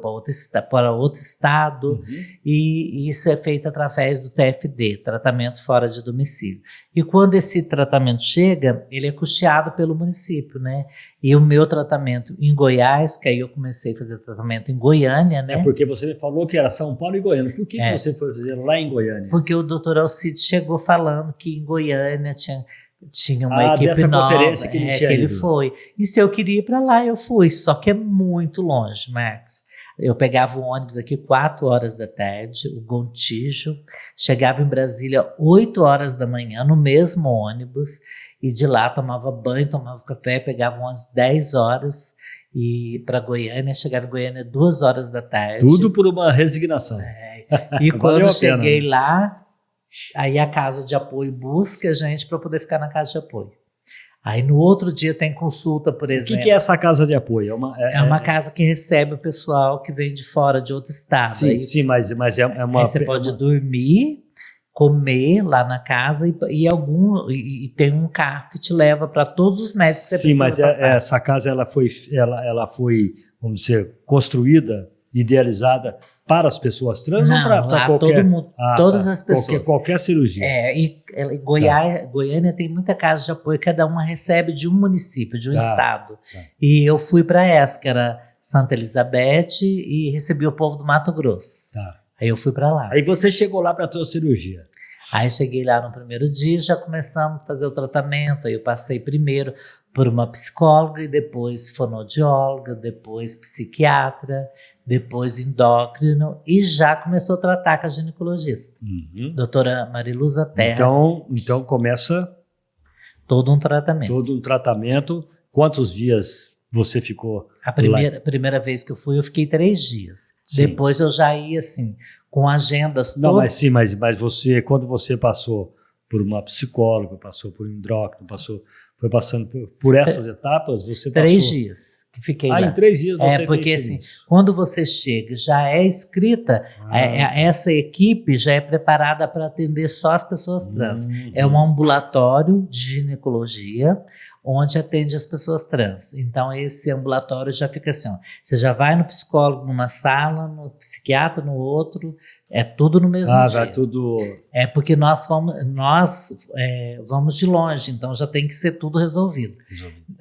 para outro estado, e isso é feito através do TFD, tratamento fora de domicílio. E quando esse tratamento chega, ele é custeado pelo município, né? E o meu tratamento em Goiás, que aí eu comecei a fazer tratamento em Goiânia, né? Porque você me falou que era São Paulo e Goiânia. Por que você foi fazer lá em Goiânia? Porque o Dr. Alcides chegou falando que em Goiânia tinha uma equipe dessa nova, conferência que ele foi. E se eu queria ir para lá, eu fui. Só que é muito longe, Marcos. Eu pegava o ônibus aqui 4 horas da tarde, o Gontijo, chegava em Brasília 8 horas da manhã, no mesmo ônibus, e de lá tomava banho, tomava café, pegava o ônibus 10 horas, e para Goiânia, chegava em Goiânia 2 horas da tarde. Tudo por uma resignação. E quando eu cheguei lá, aí a casa de apoio busca a gente para poder ficar na casa de apoio. Aí no outro dia tem consulta, por exemplo. O que é essa casa de apoio? É uma casa que recebe o pessoal que vem de fora, de outro estado. Sim, mas é uma... Aí você pode dormir, comer lá na casa e tem um carro que te leva para todos os médicos que você precisa passar. Sim, mas essa casa ela foi, vamos dizer, construída, idealizada para as pessoas trans ou para qualquer... todo mundo, todas as pessoas. Qualquer cirurgia. Goiânia tem muita casa de apoio, cada uma recebe de um município, de um estado. E eu fui para essa, que era Santa Elizabeth, e recebi o povo do Mato Grosso. Aí eu fui para lá. Aí você chegou lá para a tua cirurgia. Aí cheguei lá no primeiro dia, já começamos a fazer o tratamento. Aí eu passei primeiro por uma psicóloga, e depois fonoaudióloga, depois psiquiatra, depois endócrino, e já começou a tratar com a ginecologista, doutora Mariluza Terra. Então começa todo um tratamento. Todo um tratamento. Quantos dias você ficou? A primeira vez que eu fui, eu fiquei 3 dias. Sim. Depois eu já ia assim, com agendas todas. Não, mas você, quando você passou por uma psicóloga, passou por endócrino, foi passando por essas etapas, você 3 dias que fiquei lá. Em 3 dias você porque fez assim, isso. quando você chega, já é escrita, essa equipe já é preparada para atender só as pessoas trans. É um ambulatório de ginecologia, onde atende as pessoas trans. Então, esse ambulatório já fica assim, ó, você já vai no psicólogo numa sala, no psiquiatra no outro, é tudo no mesmo dia. Vai tudo... É porque nós vamos de longe, então já tem que ser tudo resolvido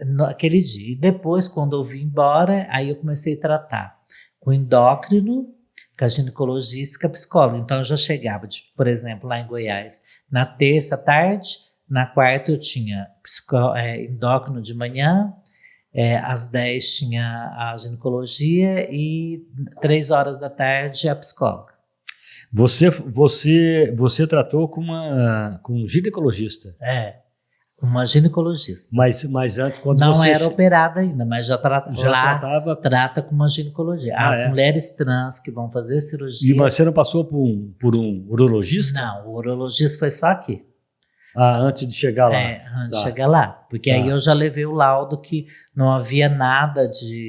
naquele dia. E depois, quando eu vim embora, aí eu comecei a tratar com endócrino, com a ginecologista e com a psicóloga. Então eu já chegava, por exemplo, lá em Goiás, na terça à tarde, na quarta eu tinha endócrino de manhã, às 10 tinha a ginecologia e 3 horas da tarde a psicóloga. Você tratou com um ginecologista? Uma ginecologista. Mas antes, quando não você... era operada ainda, mas já tratava... trata com uma ginecologia. As mulheres trans que vão fazer cirurgia... Mas você não passou por um urologista? Não, o urologista foi só aqui. Antes de chegar lá. Antes de chegar lá. Porque aí eu já levei o laudo que não havia nada de...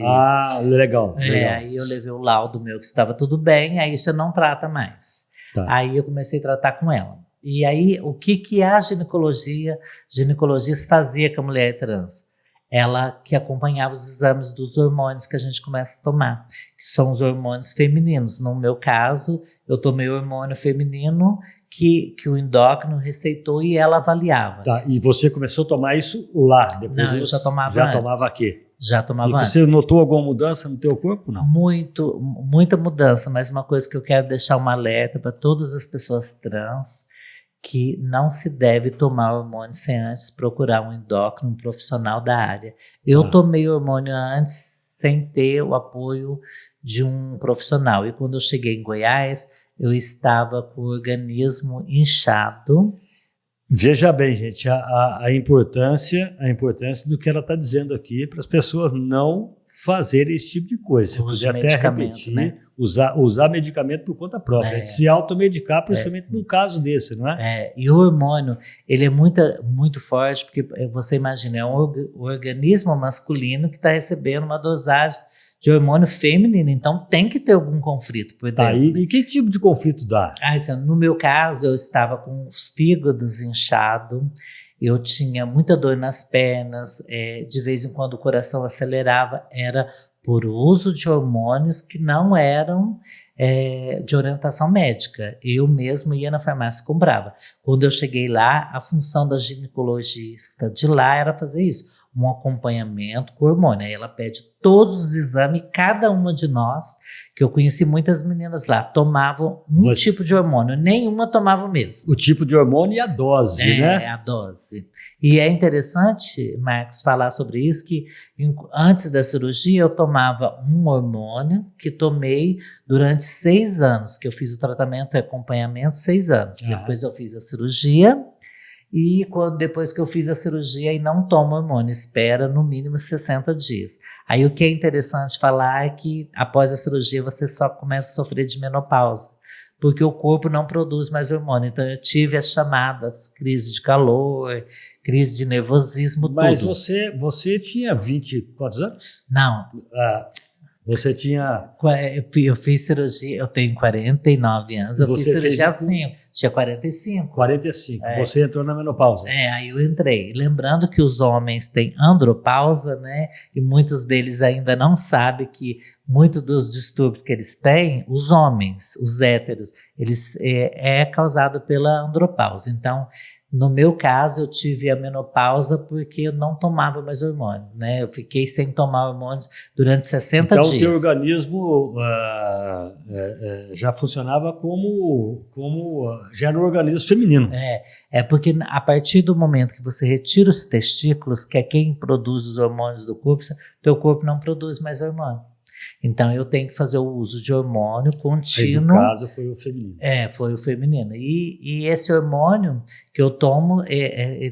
Legal. Aí eu levei o laudo meu que estava tudo bem, aí você não trata mais. Aí eu comecei a tratar com ela. E aí, o que a ginecologista fazia com a mulher trans? Ela que acompanhava os exames dos hormônios que a gente começa a tomar, que são os hormônios femininos. No meu caso, eu tomei o hormônio feminino que o endócrino receitou e ela avaliava. E você começou a tomar isso lá? Depois não, eu já tomava já antes. Tomava aqui? Já tomava antes. Você notou alguma mudança no teu corpo? Não? Muita mudança, mas uma coisa que eu quero deixar um alerta para todas as pessoas trans, que não se deve tomar hormônio sem antes procurar um endócrino, um profissional da área. Eu tomei hormônio antes sem ter o apoio de um profissional. E quando eu cheguei em Goiás, eu estava com o organismo inchado. Veja bem, gente, a importância do que ela está dizendo aqui para as pessoas não fazerem esse tipo de coisa. Se puder até repetir, né? usar medicamento por conta própria, se automedicar, principalmente num caso desse, não é? E o hormônio, ele é muito forte, porque você imagina, é um organismo masculino que está recebendo uma dosagem de hormônio feminino, então tem que ter algum conflito por dentro. E que tipo de conflito dá? No meu caso, eu estava com os fígados inchados, eu tinha muita dor nas pernas, de vez em quando o coração acelerava, era por uso de hormônios que não eram de orientação médica. Eu mesmo ia na farmácia e comprava. Quando eu cheguei lá, a função da ginecologista de lá era fazer isso, um acompanhamento com hormônio. Aí ela pede todos os exames, cada uma de nós, que eu conheci muitas meninas lá, tomavam tipo de hormônio, nenhuma tomava o mesmo. O tipo de hormônio e a dose, né? A dose. E é interessante, Marcos, falar sobre isso, que antes da cirurgia eu tomava um hormônio que tomei durante 6 anos, que eu fiz o tratamento e acompanhamento 6 anos. Depois eu fiz a cirurgia. E depois que eu fiz a cirurgia e não tomo hormônio, espera no mínimo 60 dias. Aí o que é interessante falar é que após a cirurgia você só começa a sofrer de menopausa, porque o corpo não produz mais hormônio. Então eu tive as chamadas crise de calor, crise de nervosismo, Mas tudo. você tinha 20 quantos anos? Não. Você tinha... Eu fiz cirurgia, eu tenho 49 anos, eu fiz cirurgia assim, tinha 45. 45, você entrou na menopausa. Aí eu entrei. Lembrando que os homens têm andropausa, né? E muitos deles ainda não sabem que muito dos distúrbios que eles têm, os homens, os héteros, eles é causado pela andropausa. Então, no meu caso, eu tive a menopausa porque eu não tomava mais hormônios, né? Eu fiquei sem tomar hormônios durante 60 dias. Então, o teu organismo já funcionava como já era um organismo feminino. É porque a partir do momento que você retira os testículos, que é quem produz os hormônios do corpo, teu corpo não produz mais hormônio. Então, eu tenho que fazer o uso de hormônio contínuo. Aí, no caso, foi o feminino. Foi o feminino. E esse hormônio que eu tomo,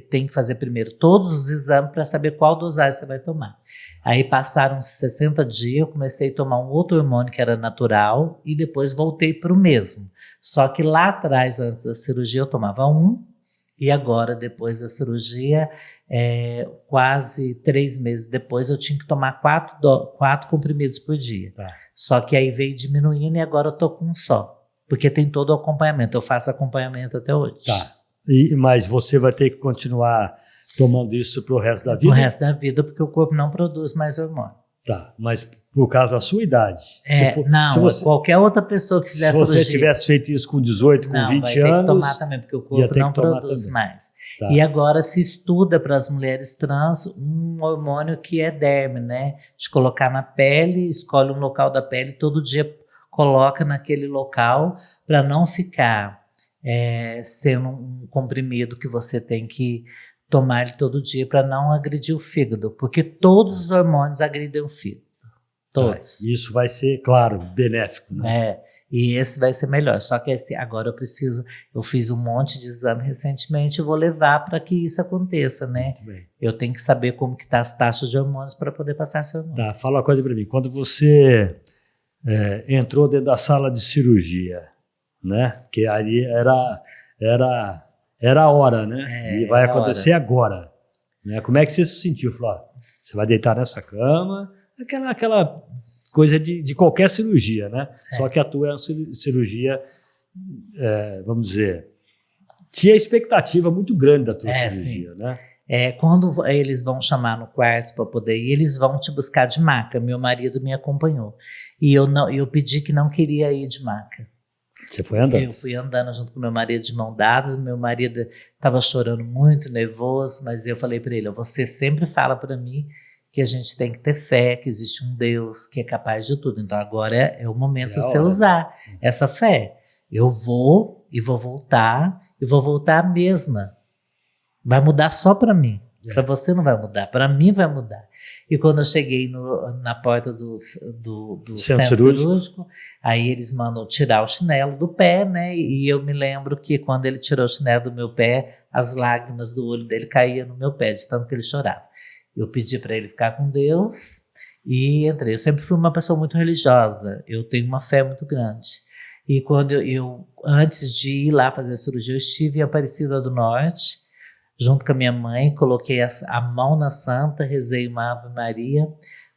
tem que fazer primeiro todos os exames para saber qual dosagem você vai tomar. Aí, passaram 60 dias, eu comecei a tomar um outro hormônio que era natural e depois voltei para o mesmo. Só que lá atrás, antes da cirurgia, eu tomava um. E agora, depois da cirurgia, quase 3 meses depois, eu tinha que tomar 4 comprimidos por dia. Só que aí veio diminuindo e agora eu tô com um só. Porque tem todo o acompanhamento. Eu faço acompanhamento até hoje. Mas você vai ter que continuar tomando isso pro resto da vida? Pro resto da vida, porque o corpo não produz mais hormônio. Mas por causa da sua idade? Qualquer outra pessoa que fizesse cirurgia. Se você tivesse feito isso com 18, com 20 anos... vai ter que tomar também, porque o corpo não produz mais. E agora se estuda para as mulheres trans um hormônio que é derme, né? De colocar na pele, escolhe um local da pele, todo dia coloca naquele local para não ficar sendo um comprimido que você tem que tomar ele todo dia para não agredir o fígado, porque todos os hormônios agridem o fígado. Todos. Isso vai ser, claro, benéfico, né? E esse vai ser melhor. Só que agora eu fiz um monte de exame recentemente e vou levar para que isso aconteça, né? Muito bem. Eu tenho que saber como que tá as taxas de hormônios para poder passar esse hormônio. Tá, fala uma coisa para mim. Quando você entrou dentro da sala de cirurgia, né? Que ali era a hora, né? E vai acontecer agora. Né? Como é que você se sentiu? Falou, você vai deitar nessa cama... Aquela coisa de qualquer cirurgia, né? Só que a tua é uma cirurgia, vamos dizer, tinha expectativa muito grande da tua cirurgia, sim. Né? Quando eles vão chamar no quarto para poder ir, eles vão te buscar de maca. Meu marido me acompanhou. E eu pedi que não queria ir de maca. Você foi andando? Eu fui andando junto com meu marido de mão dadas. Meu marido estava chorando muito, nervoso, mas eu falei para ele, você sempre fala para mim que a gente tem que ter fé, que existe um Deus que é capaz de tudo. Então agora é o momento de você usar essa fé. Eu vou voltar a mesma. Vai mudar só para mim. Para você não vai mudar, para mim vai mudar. E quando eu cheguei na porta do centro cirúrgico, aí eles mandam tirar o chinelo do pé, né? E eu me lembro que quando ele tirou o chinelo do meu pé, as lágrimas do olho dele caíam no meu pé, de tanto que ele chorava. Eu pedi para ele ficar com Deus e entrei. Eu sempre fui uma pessoa muito religiosa. Eu tenho uma fé muito grande. E quando antes de ir lá fazer a cirurgia, eu estive em Aparecida do Norte, junto com a minha mãe, coloquei a mão na santa, rezei uma Ave Maria,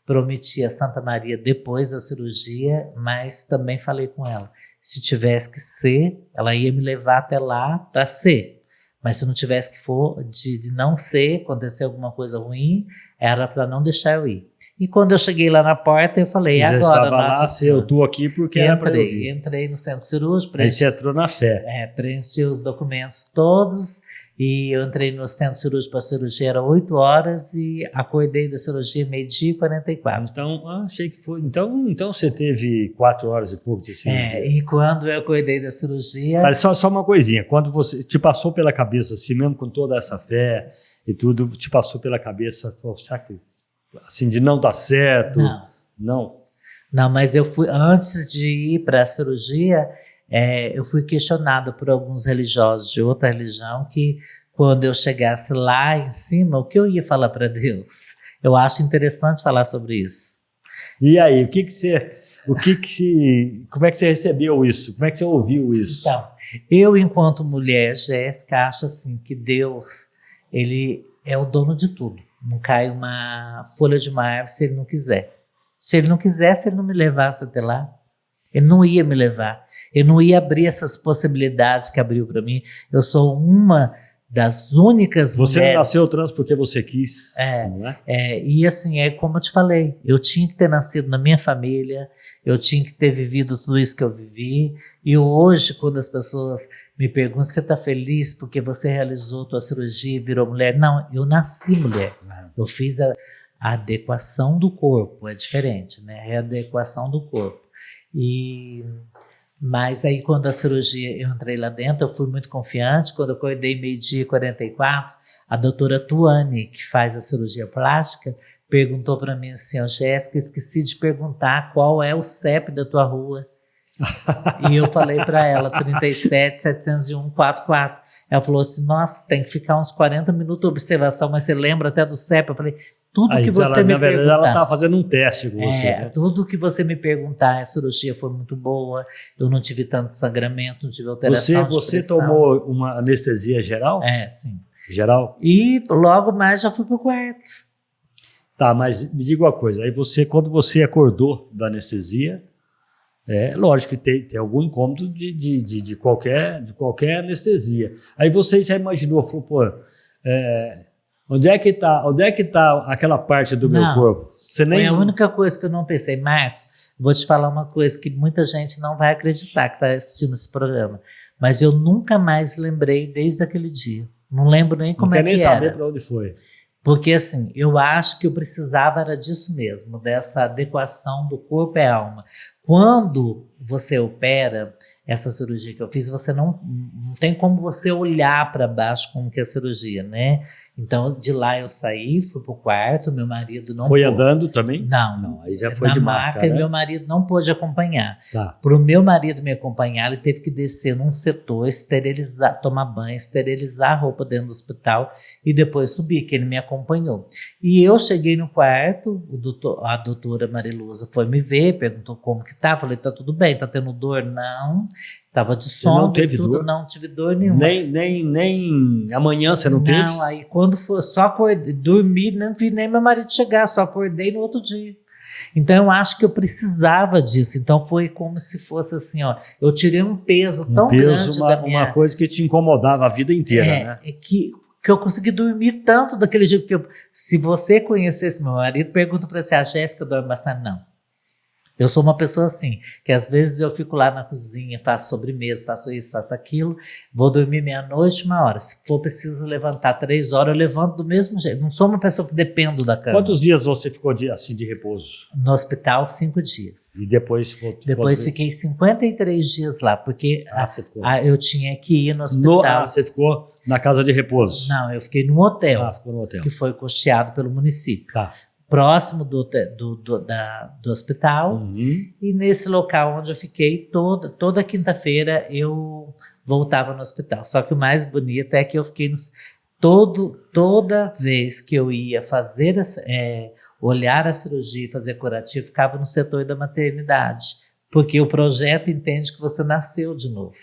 prometi a Santa Maria depois da cirurgia, mas também falei com ela. Se tivesse que ser, ela ia me levar até lá para ser. Mas se não tivesse que for de não ser, acontecer alguma coisa ruim, era para não deixar eu ir. E quando eu cheguei lá na porta, eu falei, agora, estava lá, eu estou aqui porque era para eu vir. Entrei no centro cirúrgico. Aí você entrou na fé. Preenchi os documentos todos e eu entrei no centro cirúrgico para a cirurgia, era 8 horas e acordei da cirurgia 12h44. Então, achei que foi. Então você teve 4 horas e pouco de cirurgia. E quando eu acordei da cirurgia... Mas só uma coisinha, quando você te passou pela cabeça, assim, mesmo com toda essa fé e tudo, te passou pela cabeça, será que assim, de não dar certo? Não, mas eu fui, antes de ir para a cirurgia, eu fui questionado por alguns religiosos de outra religião que quando eu chegasse lá em cima, o que eu ia falar para Deus? Eu acho interessante falar sobre isso. E aí, como é que você recebeu isso? Como é que você ouviu isso? Então, eu enquanto mulher, Jéssica, acho assim que Deus, ele é o dono de tudo. Não cai uma folha de uma árvore se ele não quiser. Se ele não quisesse, ele não me levasse até lá. Ele não ia me levar. Eu não ia abrir essas possibilidades que abriu para mim. Eu sou uma das únicas mulheres... Você não nasceu trans porque você quis, não é? E assim, como eu te falei, eu tinha que ter nascido na minha família, eu tinha que ter vivido tudo isso que eu vivi. E hoje, quando as pessoas me perguntam, você está feliz porque você realizou tua cirurgia e virou mulher? Não, eu nasci mulher. Eu fiz a adequação do corpo, é diferente, né? A readequação do corpo. Mas aí quando a cirurgia, eu entrei lá dentro, eu fui muito confiante. Quando eu acordei 12h44, a doutora Tuane, que faz a cirurgia plástica, perguntou para mim assim, Jéssica, esqueci de perguntar qual é o CEP da tua rua. E eu falei para ela, 37.701.44. Ela falou assim, nossa, tem que ficar uns 40 minutos de observação, mas você lembra até do CEP? Eu falei, tudo que você me perguntar. Ela estava fazendo um teste com você. Né? Tudo que você me perguntar, a cirurgia foi muito boa, eu não tive tanto sangramento, não tive alteração de Você pressão. tomou uma anestesia geral? Sim. Geral? E logo mais já fui pro quarto. Tá, mas me diga uma coisa, aí quando você acordou da anestesia, lógico que tem algum incômodo de qualquer anestesia. Aí você já imaginou, falou, pô, onde é que tá aquela parte do meu corpo? Foi a única coisa que eu não pensei. Marcos, vou te falar uma coisa que muita gente não vai acreditar que está assistindo esse programa, mas eu nunca mais lembrei desde aquele dia. Não lembro nem como é que era. Não quer nem saber para onde foi. Porque assim, eu acho que eu precisava era disso mesmo, dessa adequação do corpo e alma. Quando você opera, essa cirurgia que eu fiz, você não tem como você olhar para baixo como que é a cirurgia, né? Então, de lá eu saí, fui pro quarto, meu marido não Foi andando também? Não, aí já foi na de maca, maca, e né? meu marido não pôde acompanhar. Tá. Para o meu marido me acompanhar, ele teve que descer num setor, esterilizar, tomar banho, esterilizar a roupa dentro do hospital e depois subir, que ele me acompanhou. E eu cheguei no quarto, a doutora Mariluza foi me ver, perguntou como que tá, falei, tá tudo bem, tá tendo dor? Não. Tava de sono, não teve tudo, dor? não tive dor nenhuma. Nem amanhã você não teve? Não, aí quando foi, só acordei, dormi, não vi nem meu marido chegar, só acordei no outro dia. Então eu acho que eu precisava disso. Então foi como se fosse assim, ó, eu tirei um peso tão grande da minha... Uma coisa que te incomodava a vida inteira, né? É que eu consegui dormir tanto daquele jeito, porque se você conhecesse meu marido, pergunta pra você, a Jéssica dorme bastante? Não. Eu sou uma pessoa assim, que às vezes eu fico lá na cozinha, faço sobremesa, faço isso, faço aquilo, vou dormir meia-noite, 1 hora. Se for preciso levantar 3 horas, eu levanto do mesmo jeito. Não sou uma pessoa que dependo da cama. Quantos dias você ficou assim de repouso? No hospital, 5 dias. E depois Fiquei 53 dias lá, porque você ficou. Eu tinha que ir no hospital. Você ficou na casa de repouso? Não, eu fiquei no hotel, ficou no hotel. que foi custeado pelo município. Tá. Próximo do hospital. E nesse local onde eu fiquei, toda quinta-feira eu voltava no hospital. Só que o mais bonito é que eu fiquei toda vez que eu ia fazer olhar a cirurgia e fazer curativo, ficava no setor da maternidade, porque o projeto entende que você nasceu de novo.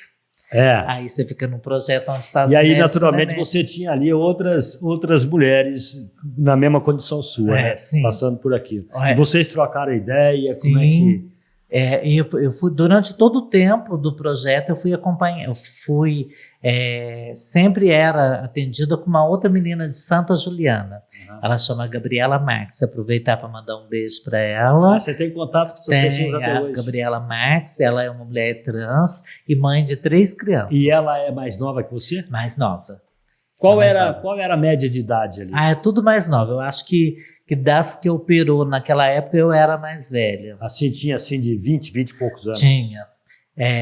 Aí você fica num projeto onde está as mulheres. E aí, mulheres, naturalmente, você tinha ali outras mulheres na mesma condição sua, né? Sim. Passando por aqui. E vocês trocaram ideia? Sim. Como é que... Eu fui, durante todo o tempo do projeto, eu fui acompanhar, sempre era atendida com uma outra menina de Santa Juliana. Ela chama Gabriela Marques. Aproveitar para mandar um beijo para ela. Você tem contato com essas pessoas até hoje? Gabriela Marques, ela é uma mulher trans e mãe de 3 crianças. E ela é mais nova que você? Mais nova. Qual era a média de idade ali? É tudo mais nova. Eu acho que das que operou naquela época, eu era mais velha. Assim, tinha assim de 20 e poucos anos? Tinha.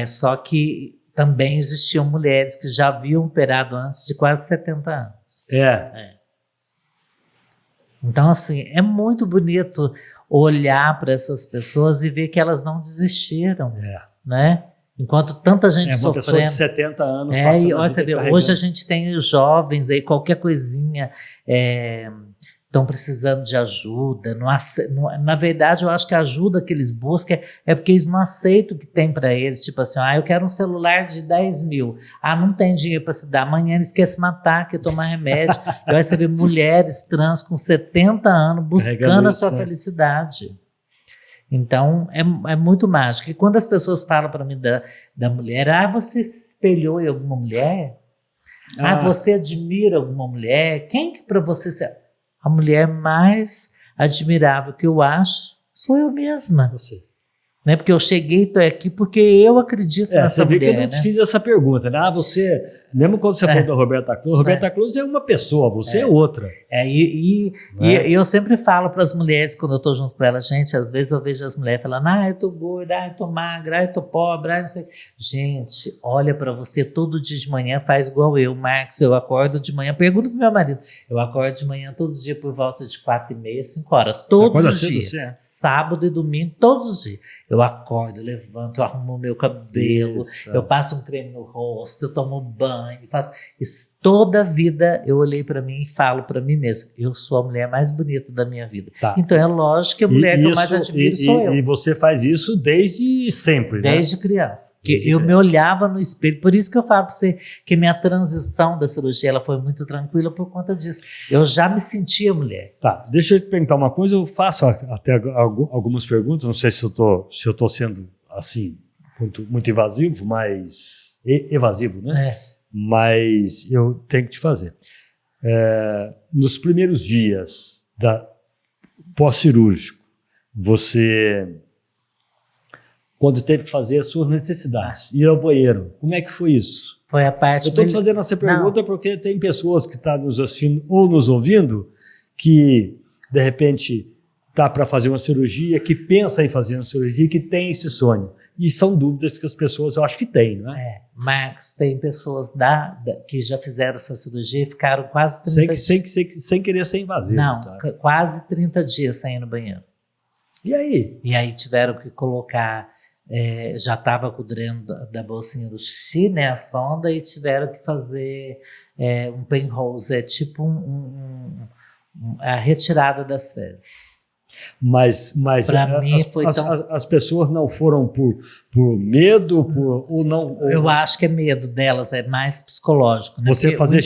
Só que também existiam mulheres que já haviam operado antes de quase 70 anos. Então, assim, é muito bonito olhar para essas pessoas e ver que elas não desistiram, né? Enquanto tanta gente uma pessoa de sofrendo. 70 anos passando a vida carregando. Hoje a gente tem os jovens aí, qualquer coisinha, estão precisando de ajuda. Na verdade, eu acho que a ajuda que eles buscam é porque eles não aceitam o que tem para eles. Tipo assim, eu quero um celular de 10 mil. Não tem dinheiro para se dar. Amanhã eles querem se matar, querem tomar remédio. E aí você vê mulheres trans com 70 anos buscando a sua felicidade. Então, é muito mágico. E quando as pessoas falam para mim da mulher, você se espelhou em alguma mulher? Você admira alguma mulher? Quem que para você... A mulher mais admirável que eu acho sou eu mesma. Você. Né? Porque eu cheguei e estou aqui porque eu acredito nessa mulher. Você vê que eu não te fiz essa pergunta, né? Você, mesmo quando você falou da Roberta Close, Roberta Close é uma pessoa, você é outra. E eu sempre falo para as mulheres, quando eu estou junto com elas, gente, às vezes eu vejo as mulheres falando, eu tô gorda, eu tô magra, eu tô pobre, não sei. Gente, olha para você todo dia de manhã, faz igual eu, Marcos, eu acordo de manhã, pergunto pro meu marido, eu acordo de manhã todo dia por volta de 4h30, 5 horas, todos os dias, sábado e domingo, todos os dias. Eu acordo, eu levanto, eu arrumo o meu cabelo, eu passo um creme no rosto, eu tomo banho, faço isso. Toda a vida eu olhei para mim e falo para mim mesmo, eu sou a mulher mais bonita da minha vida. Então é lógico que a mulher que eu mais admiro sou eu. E você faz isso desde sempre, né? Desde criança. Eu me olhava no espelho, por isso que eu falo para você que minha transição da cirurgia ela foi muito tranquila por conta disso. Eu já me sentia mulher. Deixa eu te perguntar uma coisa, eu faço até algumas perguntas, não sei se eu tô sendo assim, muito invasivo, mas evasivo, né? Mas eu tenho que te fazer. Nos primeiros dias pós-cirúrgico, você, quando teve que fazer as suas necessidades, ir ao banheiro, como é que foi isso? Foi a parte... Eu estou te fazendo essa pergunta porque tem pessoas que estão nos assistindo ou nos ouvindo que, de repente, está para fazer uma cirurgia, que pensa em fazer uma cirurgia, que tem esse sonho. E são dúvidas que as pessoas, eu acho que têm, não é? Marcos, tem pessoas que já fizeram essa cirurgia e ficaram quase 30 dias. Sem querer ser invasivo. Não, sabe? quase 30 dias sem ir no banheiro. E aí? E aí tiveram que colocar, já estava com o dreno da bolsinha do xixi, né, a sonda, e tiveram que fazer um penrose, tipo a retirada das fezes. Mas Pra mim foi as pessoas não foram por medo, ou não? Eu acho que é medo delas, é mais psicológico. Né? Você fazer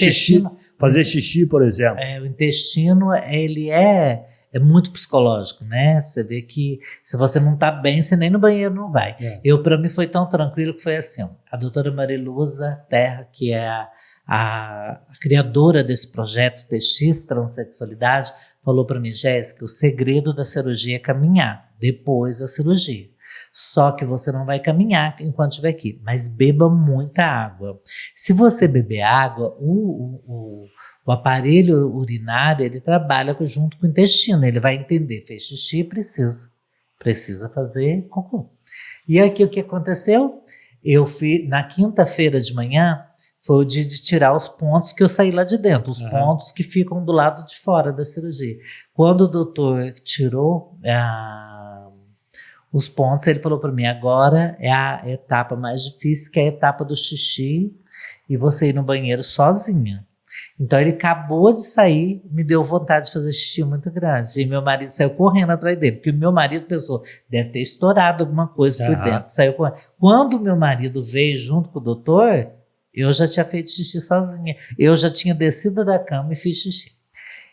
xixi, por exemplo. O intestino, ele é muito psicológico, né? Você vê que se você não tá bem, você nem no banheiro não vai. Para mim foi tão tranquilo que foi assim, a doutora Mariluza Terra, que é a criadora desse projeto TX, Transsexualidade, falou para mim, Jéssica, o segredo da cirurgia é caminhar depois da cirurgia. Só que você não vai caminhar enquanto estiver aqui, mas beba muita água. Se você beber água, o aparelho urinário, ele trabalha junto com o intestino, ele vai entender, fez xixi, precisa fazer cocô. E aqui o que aconteceu? Eu fiz, na quinta-feira de manhã, foi o dia de tirar os pontos que eu saí lá de dentro, os pontos que ficam do lado de fora da cirurgia. Quando o doutor tirou os pontos, ele falou para mim, agora é a etapa mais difícil, que é a etapa do xixi e você ir no banheiro sozinha. Então ele acabou de sair, me deu vontade de fazer xixi muito grande. E meu marido saiu correndo atrás dele, porque o meu marido pensou, deve ter estourado alguma coisa por dentro. Saiu correndo. Quando o meu marido veio junto com o doutor, eu já tinha feito xixi sozinha. Eu já tinha descido da cama e fiz xixi.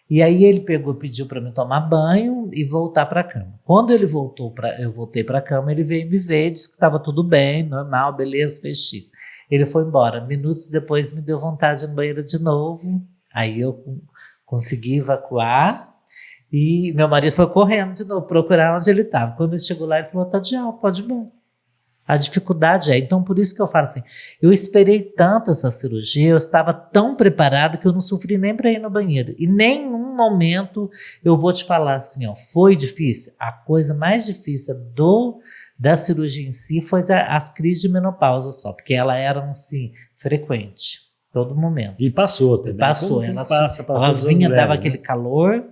E aí ele pediu para mim tomar banho e voltar para a cama. Quando ele eu voltei para a cama, ele veio me ver, disse que estava tudo bem, normal, beleza, fez xixi. Ele foi embora. Minutos depois me deu vontade de ir no banheiro de novo. Aí eu consegui evacuar e meu marido foi correndo de novo, procurar onde ele estava. Quando ele chegou lá, ele falou, tá de alta, pode ir embora. A dificuldade então por isso que eu falo assim, eu esperei tanto essa cirurgia, eu estava tão preparado que eu não sofri nem para ir no banheiro. E nenhum momento eu vou te falar assim, foi difícil. A coisa mais difícil da cirurgia em si foi as crises de menopausa só, porque ela era assim, frequente, todo momento. E passou também. Passou, ela vinha, dava aquele calor,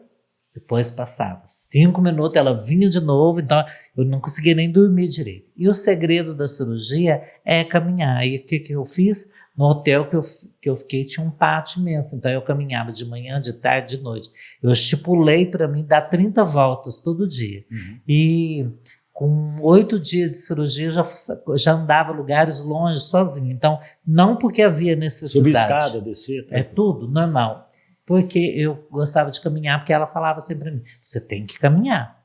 depois passava 5 minutos, ela vinha de novo, então eu não conseguia nem dormir direito. E o segredo da cirurgia é caminhar. E o que eu fiz? No hotel que eu fiquei tinha um pátio imenso, então eu caminhava de manhã, de tarde, de noite. Eu estipulei para mim dar 30 voltas todo dia. E com 8 dias de cirurgia, eu já andava lugares longe, sozinho. Então, não porque havia necessidade. Subir escada, descer. É tudo normal. Porque eu gostava de caminhar, porque ela falava sempre para mim, você tem que caminhar.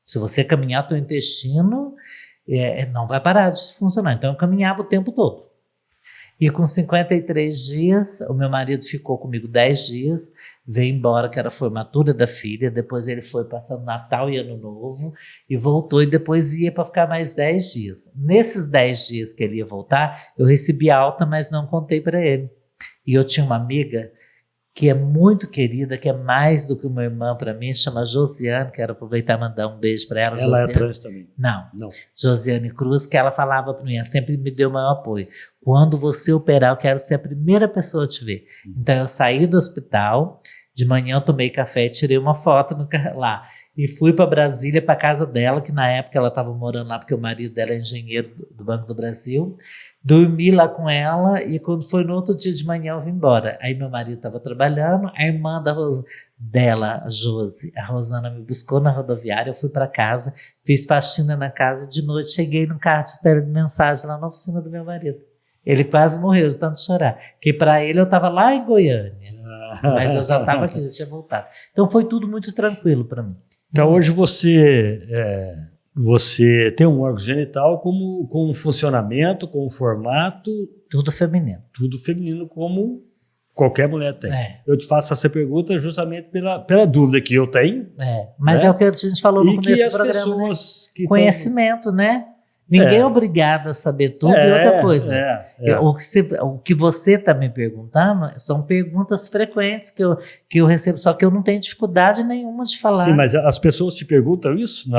Se você caminhar, teu intestino não vai parar de funcionar. Então, eu caminhava o tempo todo. E com 53 dias, o meu marido ficou comigo 10 dias, veio embora, que era a formatura da filha, depois ele foi passando Natal e Ano Novo, e voltou, e depois ia para ficar mais 10 dias. Nesses 10 dias que ele ia voltar, eu recebi alta, mas não contei para ele. E eu tinha uma amiga que é muito querida, que é mais do que uma irmã para mim, chama Josiane, quero aproveitar e mandar um beijo para ela. Ela Josiane, é trans também? Não. Josiane Cruz, que ela falava para mim, ela sempre me deu o maior apoio. Quando você operar, eu quero ser a primeira pessoa a te ver. Então eu saí do hospital, de manhã eu tomei café e tirei uma foto lá. E fui para Brasília, para casa dela, que na época ela estava morando lá, porque o marido dela é engenheiro do Banco do Brasil. Dormi lá com ela e quando foi no outro dia de manhã eu vim embora. Aí meu marido estava trabalhando, a irmã dela, a Josi, a Rosana, me buscou na rodoviária, eu fui para casa, fiz faxina na casa, de noite cheguei num carro de mensagem lá na oficina do meu marido. Ele quase morreu de tanto chorar, porque para ele eu estava lá em Goiânia, mas eu já estava aqui, já tinha voltado. Então foi tudo muito tranquilo para mim. Então hoje você tem um órgão genital com um funcionamento, com um formato... Tudo feminino. Tudo feminino, como qualquer mulher tem. Eu te faço essa pergunta justamente pela dúvida que eu tenho. Mas é o que a gente falou no começo do programa, pessoas né? Conhecimento, né? Ninguém é obrigado a saber tudo. E outra coisa, o que você está me perguntando são perguntas frequentes que eu recebo, só que eu não tenho dificuldade nenhuma de falar. Sim, mas as pessoas te perguntam isso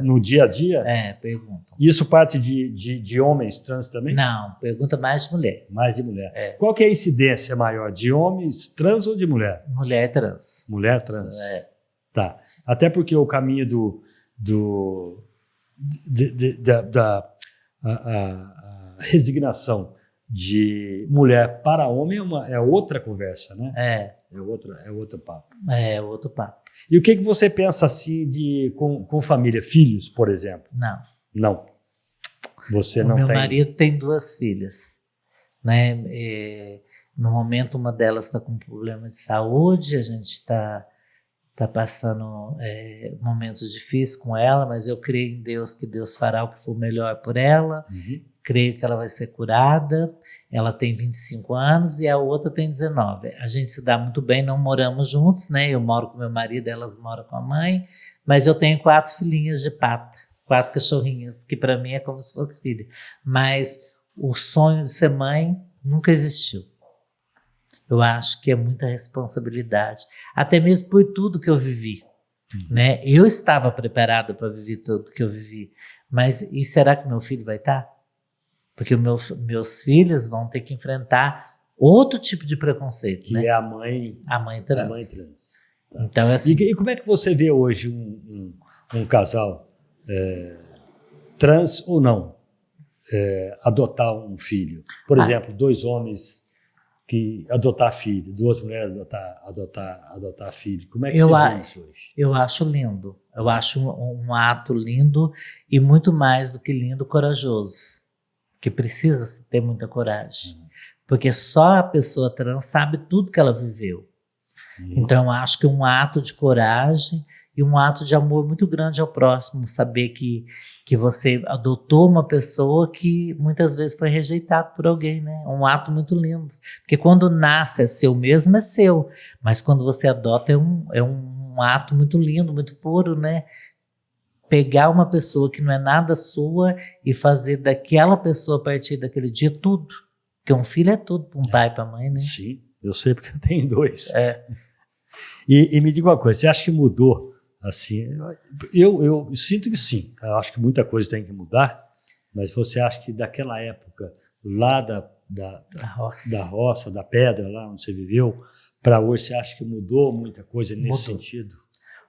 no dia a dia? Perguntam. Isso parte de homens trans também? Não, pergunta mais de mulher. Mais de mulher. Qual que é a incidência maior, de homens trans ou de mulher? Mulher trans. Mulher trans. Tá. Até porque o caminho a resignação de mulher para homem é outra conversa, né? É outro papo. É outro papo. E o que você pensa assim com família? Filhos, por exemplo? Não. Você não tem? Meu marido tem 2 filhas, né? No momento, uma delas está com problema de saúde, a gente está passando momentos difíceis com ela, mas eu creio em Deus, que Deus fará o que for melhor por ela. Creio que ela vai ser curada. Ela tem 25 anos e a outra tem 19. A gente se dá muito bem, não moramos juntos, né? Eu moro com meu marido, elas moram com a mãe, mas eu tenho 4 filhinhas de pata, 4 cachorrinhas, que para mim é como se fosse filha. Mas o sonho de ser mãe nunca existiu. Eu acho que é muita responsabilidade, até mesmo por tudo que eu vivi, né? Eu estava preparada para viver tudo que eu vivi, mas e será que meu filho vai estar? Porque meus filhos vão ter que enfrentar outro tipo de preconceito, que né? É a mãe trans. A mãe trans. Tá. Então, assim, e como é que você vê hoje um casal trans ou não adotar um filho? Por exemplo, 2 homens que adotar filho, 2 mulheres adotar filho. Como é que você vê isso hoje? Eu acho lindo. Eu acho um ato lindo e muito mais do que lindo, corajoso. Que precisa ter muita coragem. Porque só a pessoa trans sabe tudo que ela viveu. Então, eu acho que é um ato de coragem e um ato de amor muito grande ao próximo, saber que você adotou uma pessoa que muitas vezes foi rejeitada por alguém, né? Um ato muito lindo. Porque quando nasce é seu mesmo, é seu. Mas quando você adota é um ato muito lindo, muito puro, né? Pegar uma pessoa que não é nada sua e fazer daquela pessoa, a partir daquele dia, tudo. Porque um filho é tudo para um pai e para a mãe, né? Sim, eu sei porque eu tenho 2. E me diga uma coisa, você acha que mudou? Assim, eu sinto que sim. Eu acho que muita coisa tem que mudar, mas você acha que daquela época, lá da roça, da pedra, lá onde você viveu, para hoje, você acha que mudou muita coisa nesse sentido?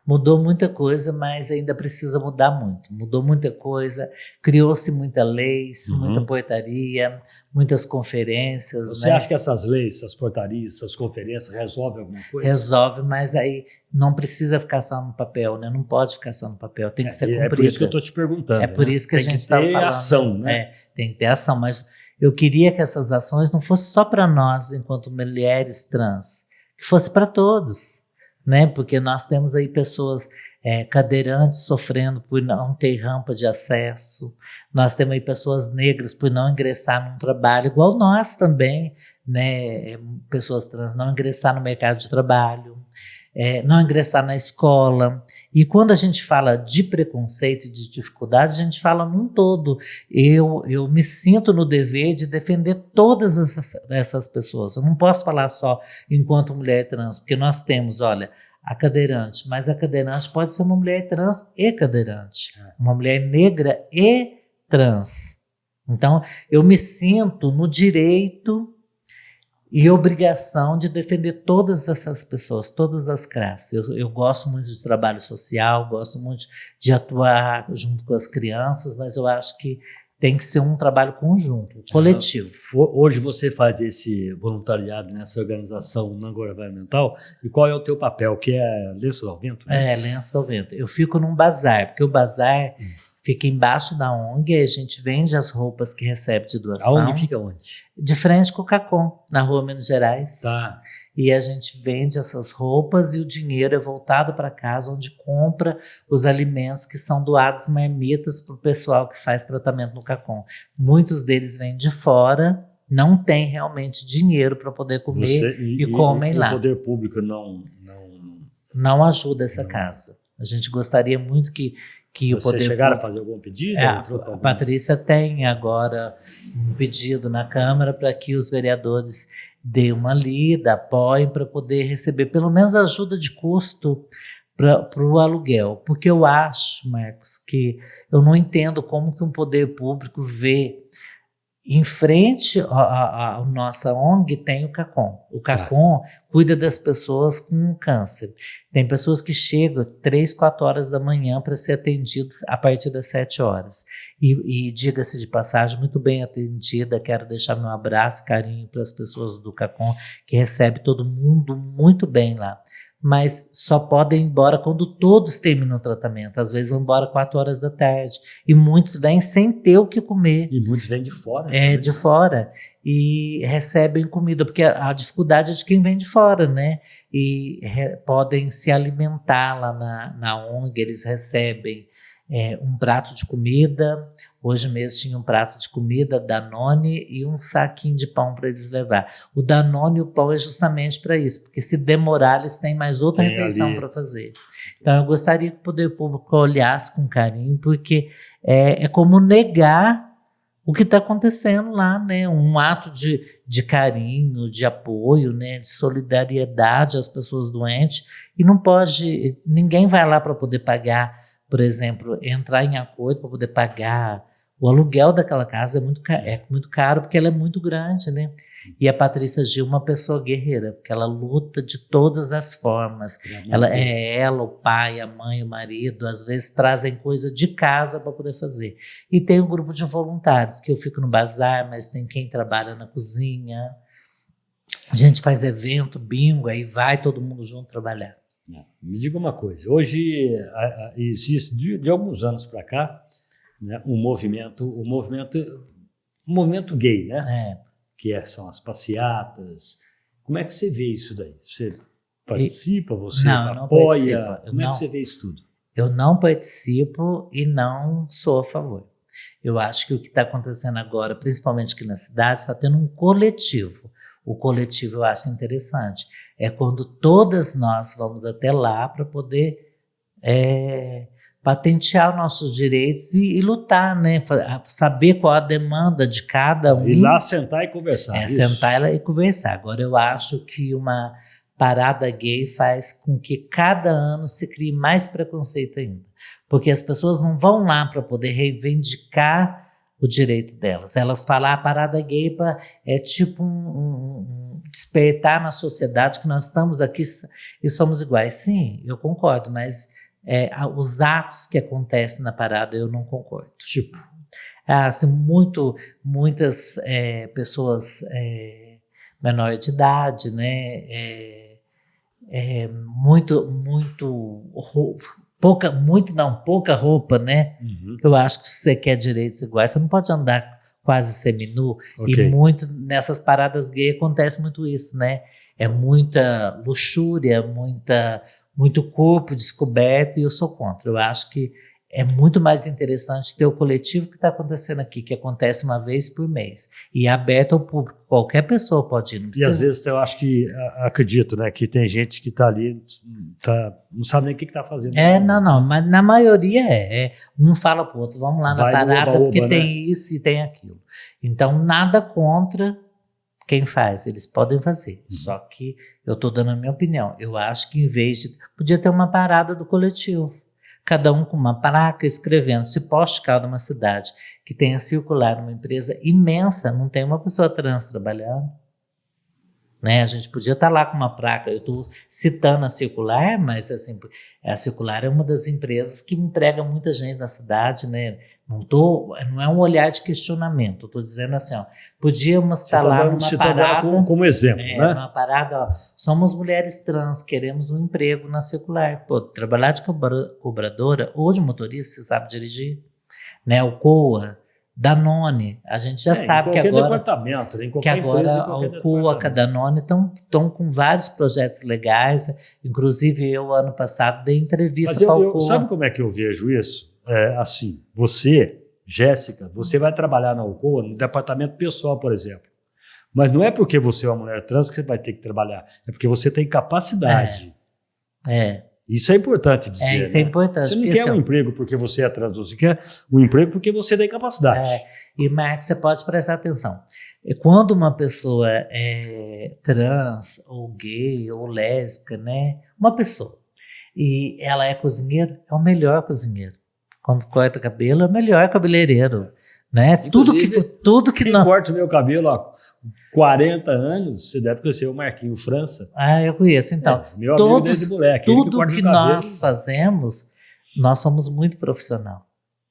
Mudou muita coisa, mas ainda precisa mudar muito. Mudou muita coisa, criou-se muita leis, muita portaria, muitas conferências. Você acha que essas leis, essas portarias, essas conferências resolvem alguma coisa? Resolve, mas aí não precisa ficar só no papel, né? Não pode ficar só no papel, tem que ser cumprida. É por isso que eu estou te perguntando. É por isso que a gente estava falando. Tem que ter ação, né? Tem que ter ação, mas eu queria que essas ações não fossem só para nós, enquanto mulheres trans, que fosse para todos. Né? Porque nós temos aí pessoas cadeirantes sofrendo por não ter rampa de acesso, nós temos aí pessoas negras por não ingressar num trabalho, igual nós também, né? Pessoas trans não ingressar no mercado de trabalho, não ingressar na escola. E quando a gente fala de preconceito e de dificuldade, a gente fala num todo. Eu me sinto no dever de defender todas essas pessoas. Eu não posso falar só enquanto mulher trans, porque nós temos, olha, a cadeirante, mas a cadeirante pode ser uma mulher trans e cadeirante, uma mulher negra e trans. Então, eu me sinto no direito e obrigação de defender todas essas pessoas, todas as classes. Eu gosto muito de trabalho social, gosto muito de atuar junto com as crianças, mas eu acho que tem que ser um trabalho conjunto, coletivo. Hoje você faz esse voluntariado nessa organização não governamental, e qual é o teu papel? Que é Lenços ao Vento? Né? Lenços ao Vento. Eu fico num bazar, porque o bazar fica embaixo da ONG e a gente vende as roupas que recebe de doação. A ONG fica onde? De frente com o Cacom, na rua Minas Gerais. Tá. E a gente vende essas roupas e o dinheiro é voltado para casa, onde compra os alimentos que são doados marmitas para o pessoal que faz tratamento no Cacom. Muitos deles vêm de fora, não tem realmente dinheiro para poder comer e comem lá. O poder público não ajuda essa casa. A gente gostaria muito que que o Vocês poder chegaram a público... fazer algum pedido? A Patrícia tem agora um pedido na Câmara para que os vereadores deem uma lida, apoiem para poder receber pelo menos ajuda de custo para o aluguel. Porque eu acho, Marcos, que eu não entendo como que um poder público vê. Em frente à nossa ONG tem o CACOM. O CACOM cuida das pessoas com câncer. Tem pessoas que chegam 3, 4 horas da manhã para ser atendido a partir das 7 horas. E diga-se de passagem, muito bem atendida. Quero deixar meu abraço e carinho para as pessoas do CACOM, que recebe todo mundo muito bem lá. Mas só podem ir embora quando todos terminam o tratamento. Às vezes vão embora 4 horas da tarde. E muitos vêm sem ter o que comer. E muitos vêm de fora. De fora. E recebem comida, porque a dificuldade é de quem vem de fora, né? E podem se alimentar lá na ONG, eles recebem um prato de comida. Hoje mesmo tinha um prato de comida, Danone e um saquinho de pão para eles levar. O Danone e o pão é justamente para isso, porque se demorar, eles têm mais outra refeição para fazer. Então, eu gostaria que o poder público olhasse com carinho, porque é como negar o que está acontecendo lá, né? Um ato de carinho, de apoio, né? De solidariedade às pessoas doentes. E não pode, ninguém vai lá para poder pagar, por exemplo, entrar em acordo para poder pagar. O aluguel daquela casa é muito caro, porque ela é muito grande, né? E a Patrícia Gil é uma pessoa guerreira, porque ela luta de todas as formas. Ela, o pai, a mãe, o marido, às vezes trazem coisa de casa para poder fazer. E tem um grupo de voluntários, que eu fico no bazar, mas tem quem trabalha na cozinha. A gente faz evento, bingo, aí vai todo mundo junto trabalhar. Me diga uma coisa, hoje existe, de alguns anos para cá, né, um movimento gay, né? São as passeatas. Como é que você vê isso daí? Você participa, você apoia? Como é que você vê isso tudo? Eu não participo e não sou a favor. Eu acho que o que está acontecendo agora, principalmente aqui na cidade, está tendo um coletivo. O coletivo eu acho interessante. É quando todas nós vamos até lá para poder patentear nossos direitos e lutar, né? Saber qual a demanda de cada um. Ir lá sentar e conversar. Sentar e conversar. Agora, eu acho que uma parada gay faz com que cada ano se crie mais preconceito ainda. Porque as pessoas não vão lá para poder reivindicar o direito delas. Elas falam, a parada gay é tipo um despertar na sociedade que nós estamos aqui e somos iguais. Sim, eu concordo, mas os atos que acontecem na parada eu não concordo. Tipo? Assim, muitas pessoas menor de idade, né? Pouca roupa, né? Uhum. Eu acho que se você quer direitos iguais, você não pode andar quase seminu. Okay. E muito nessas paradas gays acontece muito isso, né? É muita luxúria, muito corpo descoberto, e eu sou contra. Eu acho que é muito mais interessante ter o coletivo que está acontecendo aqui, que acontece uma vez por mês, e é aberto ao público. Qualquer pessoa pode ir. Não precisa... E às vezes eu acho que, acredito, né, que tem gente que está ali, não sabe nem o que está fazendo. Não, mas na maioria um fala para o outro, vamos lá na parada, porque tem isso e tem aquilo. Então, nada contra quem faz, eles podem fazer. Só que eu estou dando a minha opinião. Eu acho que em vez de... Podia ter uma parada do coletivo. Cada um com uma placa escrevendo, se Poste-Caldas, uma cidade que tenha circular numa empresa imensa, não tem uma pessoa trans trabalhando. Né? A gente podia estar lá com uma placa, eu estou citando a Circular, mas assim, a Circular é uma das empresas que emprega muita gente na cidade, né? Não é um olhar de questionamento, eu estou dizendo assim, podíamos estar lá numa parada, como exemplo, né? Numa parada, somos mulheres trans, queremos um emprego na Circular. Trabalhar de cobradora ou de motorista, você sabe dirigir, né? O COA, Danone, a gente já sabe que agora, departamento, né? que agora a COA, a Danone estão com vários projetos legais, inclusive eu, ano passado, dei entrevista para o COA. Sabe como é que eu vejo isso? Assim, você, Jéssica, você vai trabalhar na Alcoa no departamento pessoal, por exemplo. Mas não é porque você é uma mulher trans que você vai ter que trabalhar, é porque você tem capacidade. Isso é importante dizer. Isso é importante. Você não quer um emprego porque você é trans, você quer um emprego porque você tem capacidade. E, Marcos, você pode prestar atenção. Quando uma pessoa é trans, ou gay, ou lésbica, né? Uma pessoa, e ela é cozinheiro, é o melhor cozinheiro. Quando corta cabelo, é o melhor cabeleireiro. Né? Tudo que quem não... corta o meu cabelo há 40 anos, você deve conhecer o Marquinho França. Eu conheço. Então, meu amigo desde moleque. Tudo que nós fazemos, nós somos muito profissional.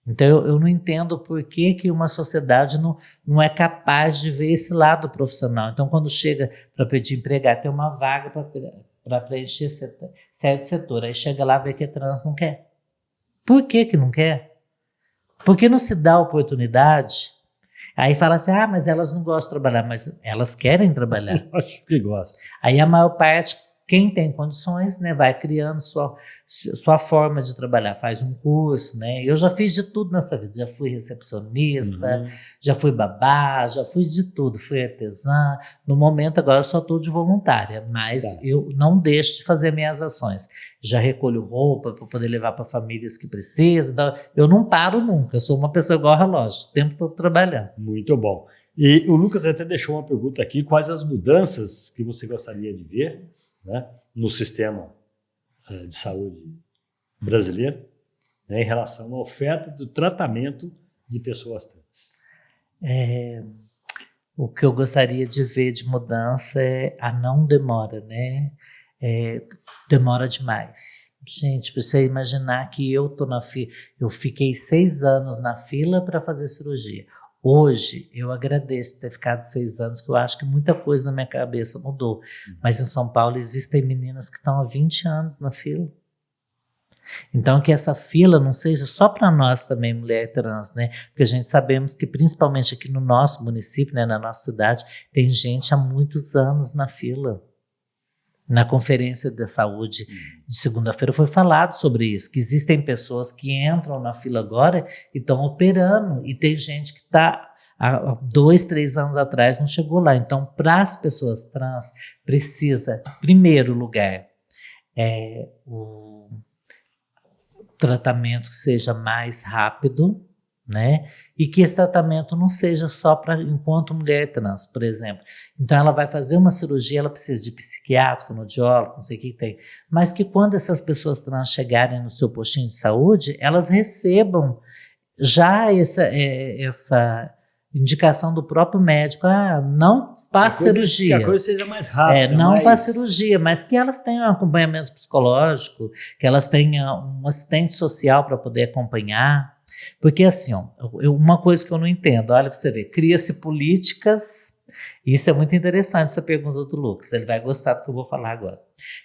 Então, eu não entendo por que uma sociedade não é capaz de ver esse lado profissional. Então, quando chega para pedir empregado, tem uma vaga para preencher certo setor. Aí chega lá, vê que é trans, não quer. Por que não quer? Porque não se dá oportunidade. Aí fala assim, mas elas não gostam de trabalhar, mas elas querem trabalhar. Eu acho que gostam. Aí a maior parte, quem tem condições, né, vai criando sua forma de trabalhar, faz um curso, né? Eu já fiz de tudo nessa vida, já fui recepcionista, já fui babá, já fui de tudo, fui artesã. No momento agora eu só estou de voluntária, mas eu não deixo de fazer minhas ações. Já recolho roupa para poder levar para famílias que precisam. Então, eu não paro nunca, eu sou uma pessoa igual ao relógio, o tempo todo trabalhando. Muito bom. E o Lucas até deixou uma pergunta aqui, quais as mudanças que você gostaria de ver, né, no sistema de saúde brasileiro, né, em relação à oferta do tratamento de pessoas trans? O que eu gostaria de ver de mudança é a não demora, né? Demora demais. Gente, pra você imaginar que eu tô na fila, eu fiquei 6 anos na fila para fazer cirurgia. Hoje, eu agradeço ter ficado 6 anos, que eu acho que muita coisa na minha cabeça mudou. Mas em São Paulo existem meninas que estão há 20 anos na fila. Então, que essa fila não seja só para nós também, mulher trans, né? Porque a gente sabemos que, principalmente aqui no nosso município, né, na nossa cidade, tem gente há muitos anos na fila. Na conferência da saúde de segunda-feira foi falado sobre isso, que existem pessoas que entram na fila agora e estão operando, e tem gente que está há 2, 3 anos atrás não chegou lá. Então, para as pessoas trans, precisa, em primeiro lugar, o tratamento que seja mais rápido, né? E que esse tratamento não seja só para enquanto mulher trans, por exemplo. Então ela vai fazer uma cirurgia, ela precisa de psiquiatra, fonoaudiólogo, não sei o que tem, mas que quando essas pessoas trans chegarem no seu postinho de saúde, elas recebam já essa indicação do próprio médico, não para cirurgia. Que a coisa seja mais rápida. Não para cirurgia, mas que elas tenham um acompanhamento psicológico, que elas tenham um assistente social para poder acompanhar. Porque assim, uma coisa que eu não entendo, olha para você ver, cria-se políticas, isso é muito interessante essa pergunta do Lucas, ele vai gostar do que eu vou falar agora.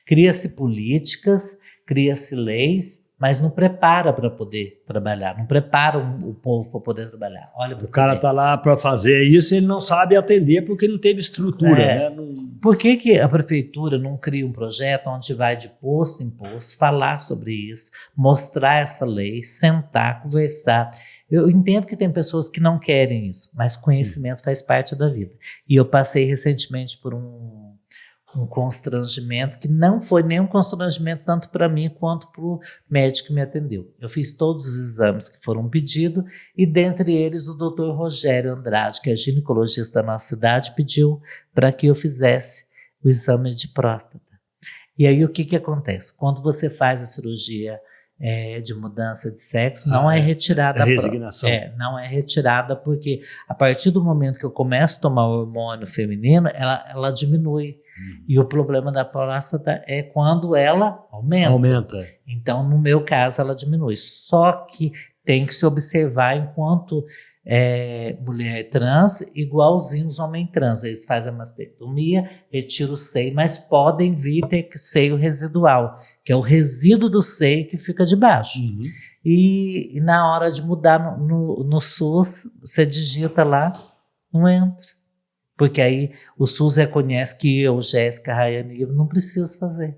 Cria-se políticas, cria-se leis, mas não prepara para poder trabalhar, não prepara o povo para poder trabalhar. Olha, o cara está lá para fazer isso e ele não sabe atender porque não teve estrutura. Né? Por que a prefeitura não cria um projeto onde vai de posto em posto, falar sobre isso, mostrar essa lei, sentar, conversar? Eu entendo que tem pessoas que não querem isso, mas conhecimento faz parte da vida. E eu passei recentemente por um constrangimento, que não foi nenhum constrangimento tanto para mim quanto para o médico que me atendeu. Eu fiz todos os exames que foram pedidos e dentre eles o Dr. Rogério Andrade, que é ginecologista da nossa cidade, pediu para que eu fizesse o exame de próstata. E aí o que acontece? Quando você faz a cirurgia de mudança de sexo, não é retirada a resignação. Não é retirada porque a partir do momento que eu começo a tomar o hormônio feminino, ela diminui. E o problema da próstata é quando ela aumenta. Então, no meu caso, ela diminui. Só que tem que se observar enquanto mulher trans, igualzinho os homens trans. Eles fazem a mastectomia, retiram o seio, mas podem vir ter seio residual, que é o resíduo do seio que fica de baixo. E na hora de mudar no SUS, você digita lá, não entra. Porque aí o SUS reconhece que eu, Jéssica, Rayane e Ivo não preciso fazer.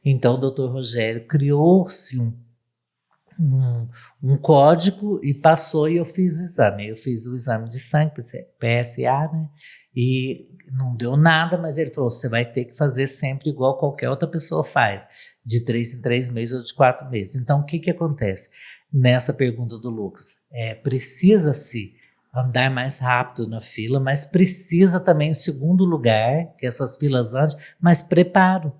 Então o doutor Rogério criou-se um código e passou e eu fiz o exame. Eu fiz o exame de sangue, PSA, né? E não deu nada, mas ele falou, você vai ter que fazer sempre igual qualquer outra pessoa faz, de 3 em 3 meses ou de 4 meses. Então, o que acontece? Nessa pergunta do Lucas, precisa-se andar mais rápido na fila, mas precisa também, em segundo lugar, que essas filas andem, mais preparo.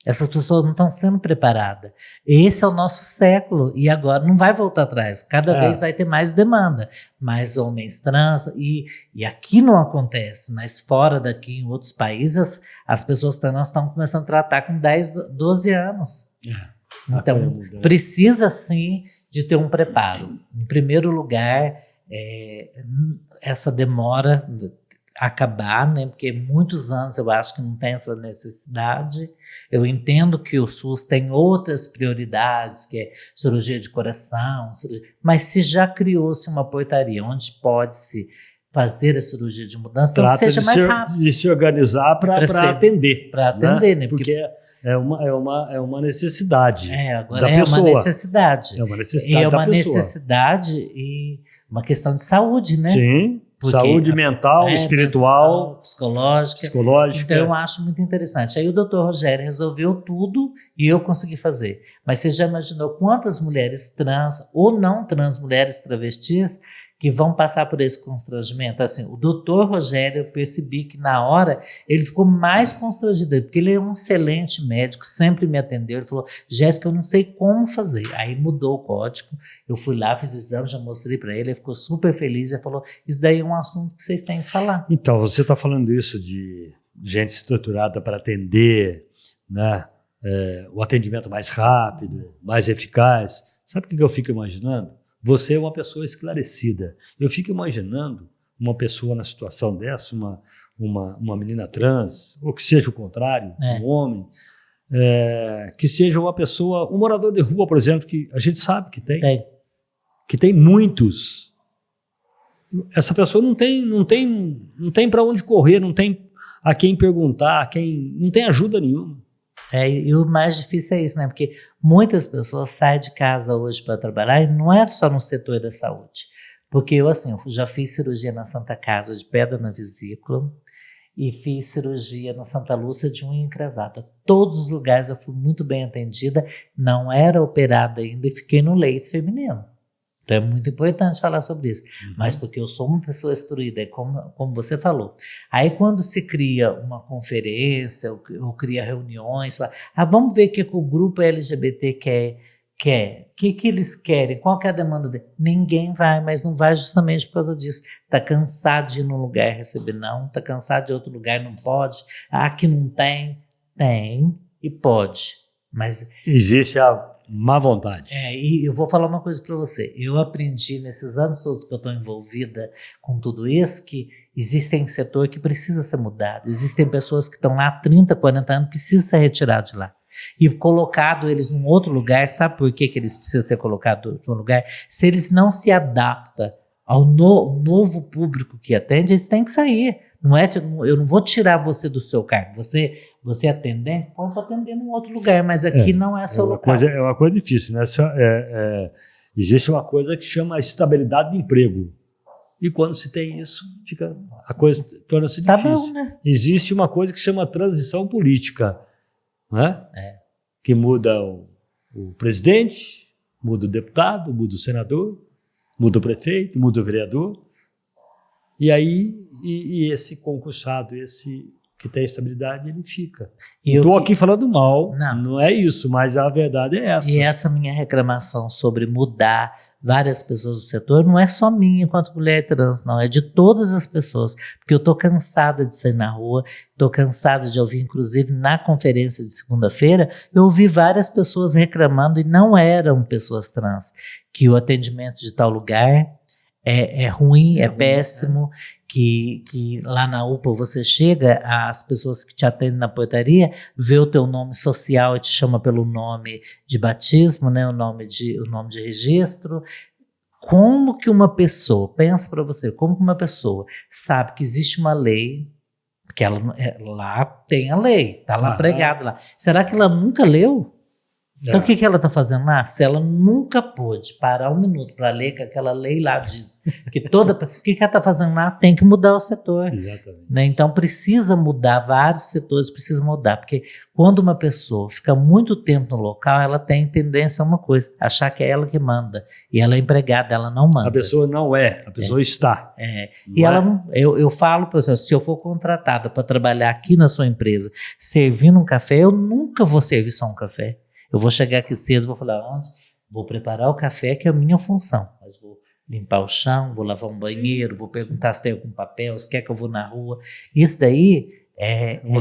Essas pessoas não estão sendo preparadas. Esse é o nosso século e agora não vai voltar atrás. Cada vez vai ter mais demanda, mais homens trans e aqui não acontece, mas fora daqui, em outros países, as pessoas trans estão começando a tratar com 10, 12 anos. Então, precisa sim de ter um preparo. Em primeiro lugar, essa demora acabar, né? Porque muitos anos eu acho que não tem essa necessidade. Eu entendo que o SUS tem outras prioridades, que é cirurgia de coração, mas se já criou-se uma portaria onde pode-se fazer a cirurgia de mudança, então que seja mais rápido. De se organizar para atender. Para atender, né? Porque é uma necessidade agora da pessoa. Uma necessidade. É uma necessidade da pessoa. Necessidade e uma questão de saúde, né? Sim. Porque saúde mental, espiritual, psicológica. Então eu acho muito interessante. Aí o Dr. Rogério resolveu tudo e eu consegui fazer. Mas você já imaginou quantas mulheres trans ou não trans, mulheres travestis, que vão passar por esse constrangimento? Assim, o Dr. Rogério, eu percebi que na hora ele ficou mais constrangido, porque ele é um excelente médico, sempre me atendeu. Ele falou, Jéssica, eu não sei como fazer. Aí mudou o código, eu fui lá, fiz exame, já mostrei para ele ficou super feliz e falou, isso daí é um assunto que vocês têm que falar. Então, você está falando isso de gente estruturada para atender, né? O atendimento mais rápido, mais eficaz. Sabe o que eu fico imaginando? Você é uma pessoa esclarecida. Eu fico imaginando uma pessoa na situação dessa, uma menina trans, ou que seja o contrário, um homem, que seja uma pessoa, um morador de rua, por exemplo, que a gente sabe que tem. Que tem muitos. Essa pessoa não tem para onde correr, não tem a quem perguntar, não tem ajuda nenhuma. E o mais difícil é isso, né? Porque muitas pessoas saem de casa hoje para trabalhar e não é só no setor da saúde. Porque eu já fiz cirurgia na Santa Casa de pedra na vesícula e fiz cirurgia na Santa Lúcia de unha encravada. Todos os lugares eu fui muito bem atendida, não era operada ainda e fiquei no leito feminino. Então é muito importante falar sobre isso, mas porque eu sou uma pessoa instruída, como você falou. Aí quando se cria uma conferência ou cria reuniões, vamos ver o que o grupo LGBT quer, o que eles querem, qual que é a demanda dele. Ninguém vai, mas não vai justamente por causa disso. Está cansado de ir num lugar e receber não, está cansado de outro lugar, não pode, aqui não tem e pode, mas... Existe a má vontade. E eu vou falar uma coisa para você. Eu aprendi nesses anos todos que eu estou envolvida com tudo isso, que existem setor que precisa ser mudado. Existem pessoas que estão lá há 30, 40 anos, precisam ser retirados de lá. E colocado eles num outro lugar, sabe por que eles precisam ser colocados em outro lugar? Se eles não se adaptam ao novo público que atende, eles têm que sair. Eu não vou tirar você do seu cargo. Você é atendente, pode atender num outro lugar, mas aqui não é seu local. É uma coisa difícil, né? Existe uma coisa que chama estabilidade de emprego. E quando se tem isso, a coisa torna-se difícil. Bom, né? Existe uma coisa que chama transição política, né? Que muda o presidente, muda o deputado, muda o senador, muda o prefeito, muda o vereador. E aí, esse concursado, esse que tem estabilidade, ele fica. Estou aqui falando mal, não é isso, mas a verdade é essa. E essa minha reclamação sobre mudar várias pessoas do setor não é só minha enquanto mulher trans, não, é de todas as pessoas, porque eu estou cansada de sair na rua, estou cansada de ouvir, inclusive na conferência de segunda-feira, eu ouvi várias pessoas reclamando, e não eram pessoas trans, que o atendimento de tal lugar é ruim, é péssimo, que lá na UPA você chega, as pessoas que te atendem na portaria vê o teu nome social e te chama pelo nome de batismo, né, o nome de registro. Como que uma pessoa, pensa para você, como que uma pessoa sabe que existe uma lei, porque ela lá tem a lei, está lá pregada lá, será que ela nunca leu? Então, o que ela está fazendo lá? Se ela nunca pôde parar um minuto para ler, que aquela lei lá diz que toda... O que ela está fazendo lá? Tem que mudar o setor. Exatamente. Né? Então, precisa mudar, vários setores precisam mudar, porque quando uma pessoa fica muito tempo no local, ela tem tendência a uma coisa, achar que é ela que manda, e ela é empregada, ela não manda. A pessoa não é, a pessoa está. E ela, eu falo para você, se eu for contratada para trabalhar aqui na sua empresa, servindo um café, eu nunca vou servir só um café. Eu vou chegar aqui cedo, vou falar, vou preparar o café, que é a minha função. Mas vou limpar o chão, vou lavar um banheiro, vou perguntar se tem algum papel, se quer que eu vou na rua. Isso daí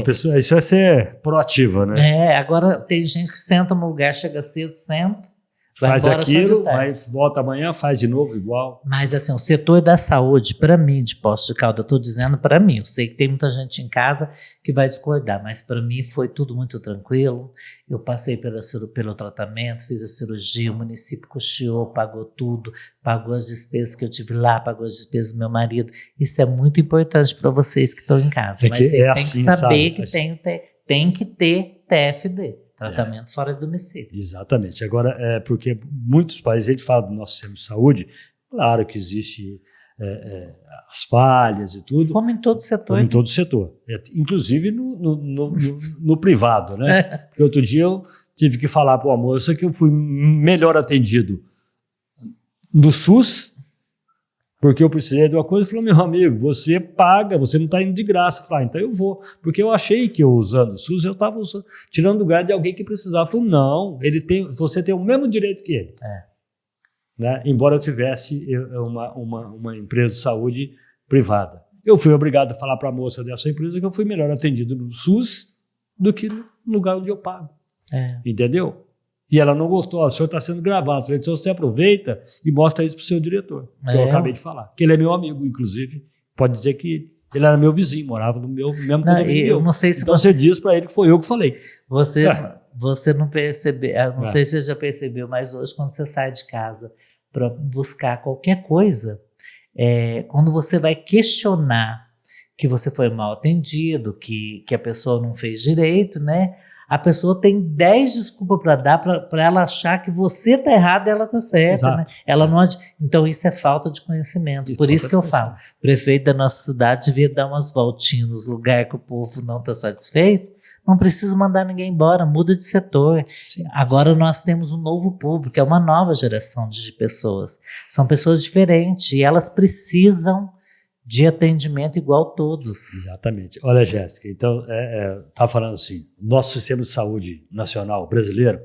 pessoa, isso é ser proativa, né? Agora tem gente que senta no lugar, chega cedo, senta, faz aquilo, mas volta amanhã, faz de novo igual. Mas assim, o setor da saúde, para mim, de Poços de Caldas, eu estou dizendo para mim, eu sei que tem muita gente em casa que vai discordar, mas para mim foi tudo muito tranquilo. Eu passei pelo tratamento, fiz a cirurgia, o município custeou, pagou tudo, pagou as despesas que eu tive lá, pagou as despesas do meu marido. Isso é muito importante para vocês que estão em casa, mas vocês têm que saber que tem que ter TFD. Tratamento fora do domicílio. Exatamente. Agora, porque muitos países, a gente fala do nosso sistema de saúde, claro que existe as falhas e tudo. Como em todo setor. Como em todo setor. Inclusive no privado, né? Porque outro dia eu tive que falar para uma moça que eu fui melhor atendido no SUS, porque eu precisei de uma coisa. Ele falou, meu amigo, você paga, você não está indo de graça. Eu falei, então eu vou. Porque eu achei que eu usando o SUS, eu estava tirando o lugar de alguém que precisava. Eu falei, não, você tem o mesmo direito que ele. Né? Embora eu tivesse uma empresa de saúde privada. Eu fui obrigado a falar para a moça dessa empresa que eu fui melhor atendido no SUS do que no lugar onde eu pago. Entendeu? E ela não gostou, o senhor está sendo gravado. Eu falei, então você aproveita e mostra isso para o seu diretor, que eu acabei de falar. Que ele é meu amigo, inclusive. Pode dizer que ele era meu vizinho, morava no meu mesmo condomínio. Eu não sei se então você diz para ele que foi eu que falei. Você não percebeu, não sei se você já percebeu, mas hoje quando você sai de casa para buscar qualquer coisa, quando você vai questionar que você foi mal atendido, que a pessoa não fez direito, né? A pessoa tem 10 desculpas para dar para ela achar que você está errado e ela está certa. Né? Ela não, então isso é falta de conhecimento. Por isso que eu falo, o prefeito da nossa cidade devia dar umas voltinhas nos lugares que o povo não está satisfeito. Não precisa mandar ninguém embora, muda de setor. Sim. Agora nós temos um novo público, é uma nova geração de pessoas. São pessoas diferentes e elas precisam de atendimento igual todos. Exatamente. Olha, Jéssica, então, tá falando assim, nosso sistema de saúde nacional brasileiro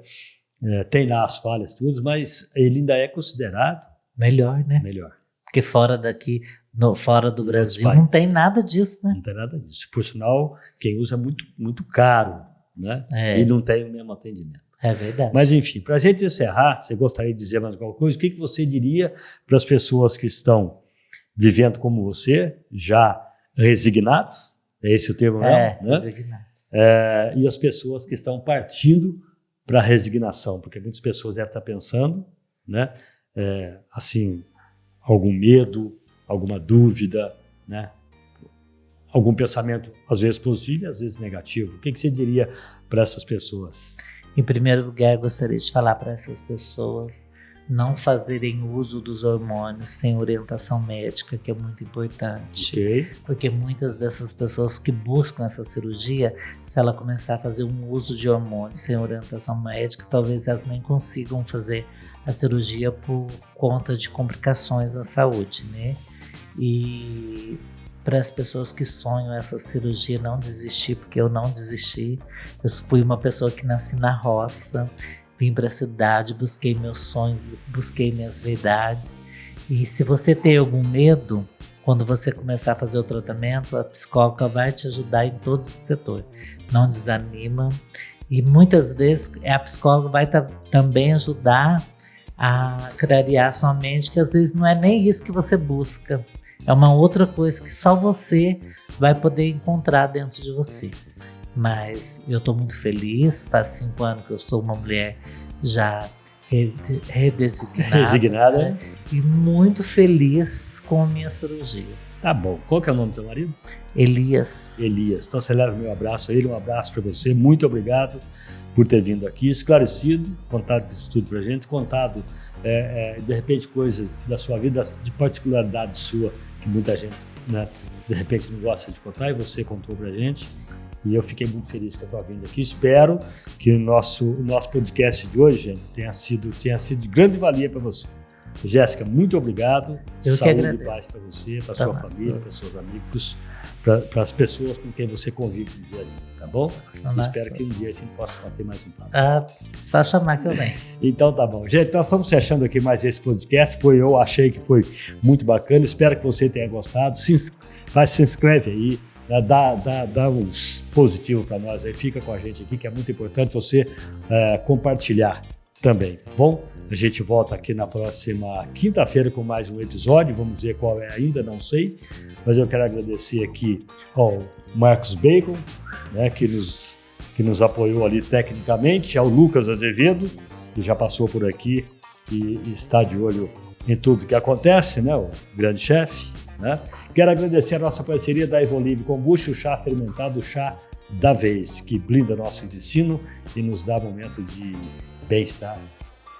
tem lá as falhas, tudo, mas ele ainda é considerado melhor, né? Melhor. Porque fora daqui, fora do Brasil, não tem nada disso, né? Não tem nada disso. Por sinal, quem usa é muito, muito caro, né? E não tem o mesmo atendimento. É verdade. Mas, enfim, para a gente encerrar, você gostaria de dizer mais alguma coisa? O que você diria para as pessoas que estão vivendo como você, já resignados, é esse o termo mesmo, né? Resignados. E as pessoas que estão partindo para a resignação, porque muitas pessoas devem estar pensando, né? Assim, algum medo, alguma dúvida, né? Algum pensamento, às vezes positivo e às vezes negativo. O que você diria para essas pessoas? Em primeiro lugar, eu gostaria de falar para essas pessoas não fazerem uso dos hormônios sem orientação médica, que é muito importante. Okay. Porque muitas dessas pessoas que buscam essa cirurgia, se ela começar a fazer um uso de hormônios sem orientação médica, talvez elas nem consigam fazer a cirurgia por conta de complicações na saúde, né? E para as pessoas que sonham essa cirurgia, não desistir, porque eu não desisti. Eu fui uma pessoa que nasci na roça, vim para a cidade, busquei meus sonhos, busquei minhas verdades. E se você tem algum medo, quando você começar a fazer o tratamento, a psicóloga vai te ajudar em todos os setores. Não desanima. E muitas vezes a psicóloga vai também ajudar a clarear sua mente, que às vezes não é nem isso que você busca. É uma outra coisa que só você vai poder encontrar dentro de você. Mas eu estou muito feliz, faz 5 anos que eu sou uma mulher já resignada, né? E muito feliz com a minha cirurgia. Tá bom. Qual que é o nome do teu marido? Elias. Então você leva meu abraço a ele, um abraço para você, muito obrigado por ter vindo aqui, esclarecido, contado isso tudo pra gente, contado de repente coisas da sua vida, de particularidade sua, que muita gente, né, de repente não gosta de contar, e você contou pra gente. E eu fiquei muito feliz com a tua vinda aqui. Espero que o nosso podcast de hoje, gente, tenha sido de grande valia para você. Jéssica, muito obrigado. Eu Saúde que e paz para você, para sua família, para todos. seus amigos, para as pessoas com quem você convive no dia a dia, tá bom? Espero que um dia a gente possa bater mais um papo. Só chamar que eu venho. Então tá bom. Gente, nós estamos fechando aqui mais esse podcast. Eu achei que foi muito bacana. Espero que você tenha gostado. Se inscreve aí. Dá uns positivos para nós aí, fica com a gente aqui, que é muito importante você compartilhar também, tá bom? A gente volta aqui na próxima quinta-feira com mais um episódio, vamos ver qual é ainda, não sei, mas eu quero agradecer aqui ao Marcos Bacon, né, que nos apoiou ali tecnicamente, ao Lucas Azevedo, que já passou por aqui e está de olho em tudo que acontece, né, o grande chefe. Né? Quero agradecer a nossa parceria da Evolive Kombucha, o chá fermentado, o chá da vez, que blinda nosso intestino e nos dá momento de bem-estar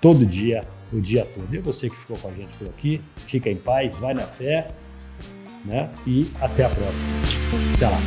todo dia, o dia todo. E você que ficou com a gente por aqui, fica em paz, vai na fé, né? E até a próxima. Até lá.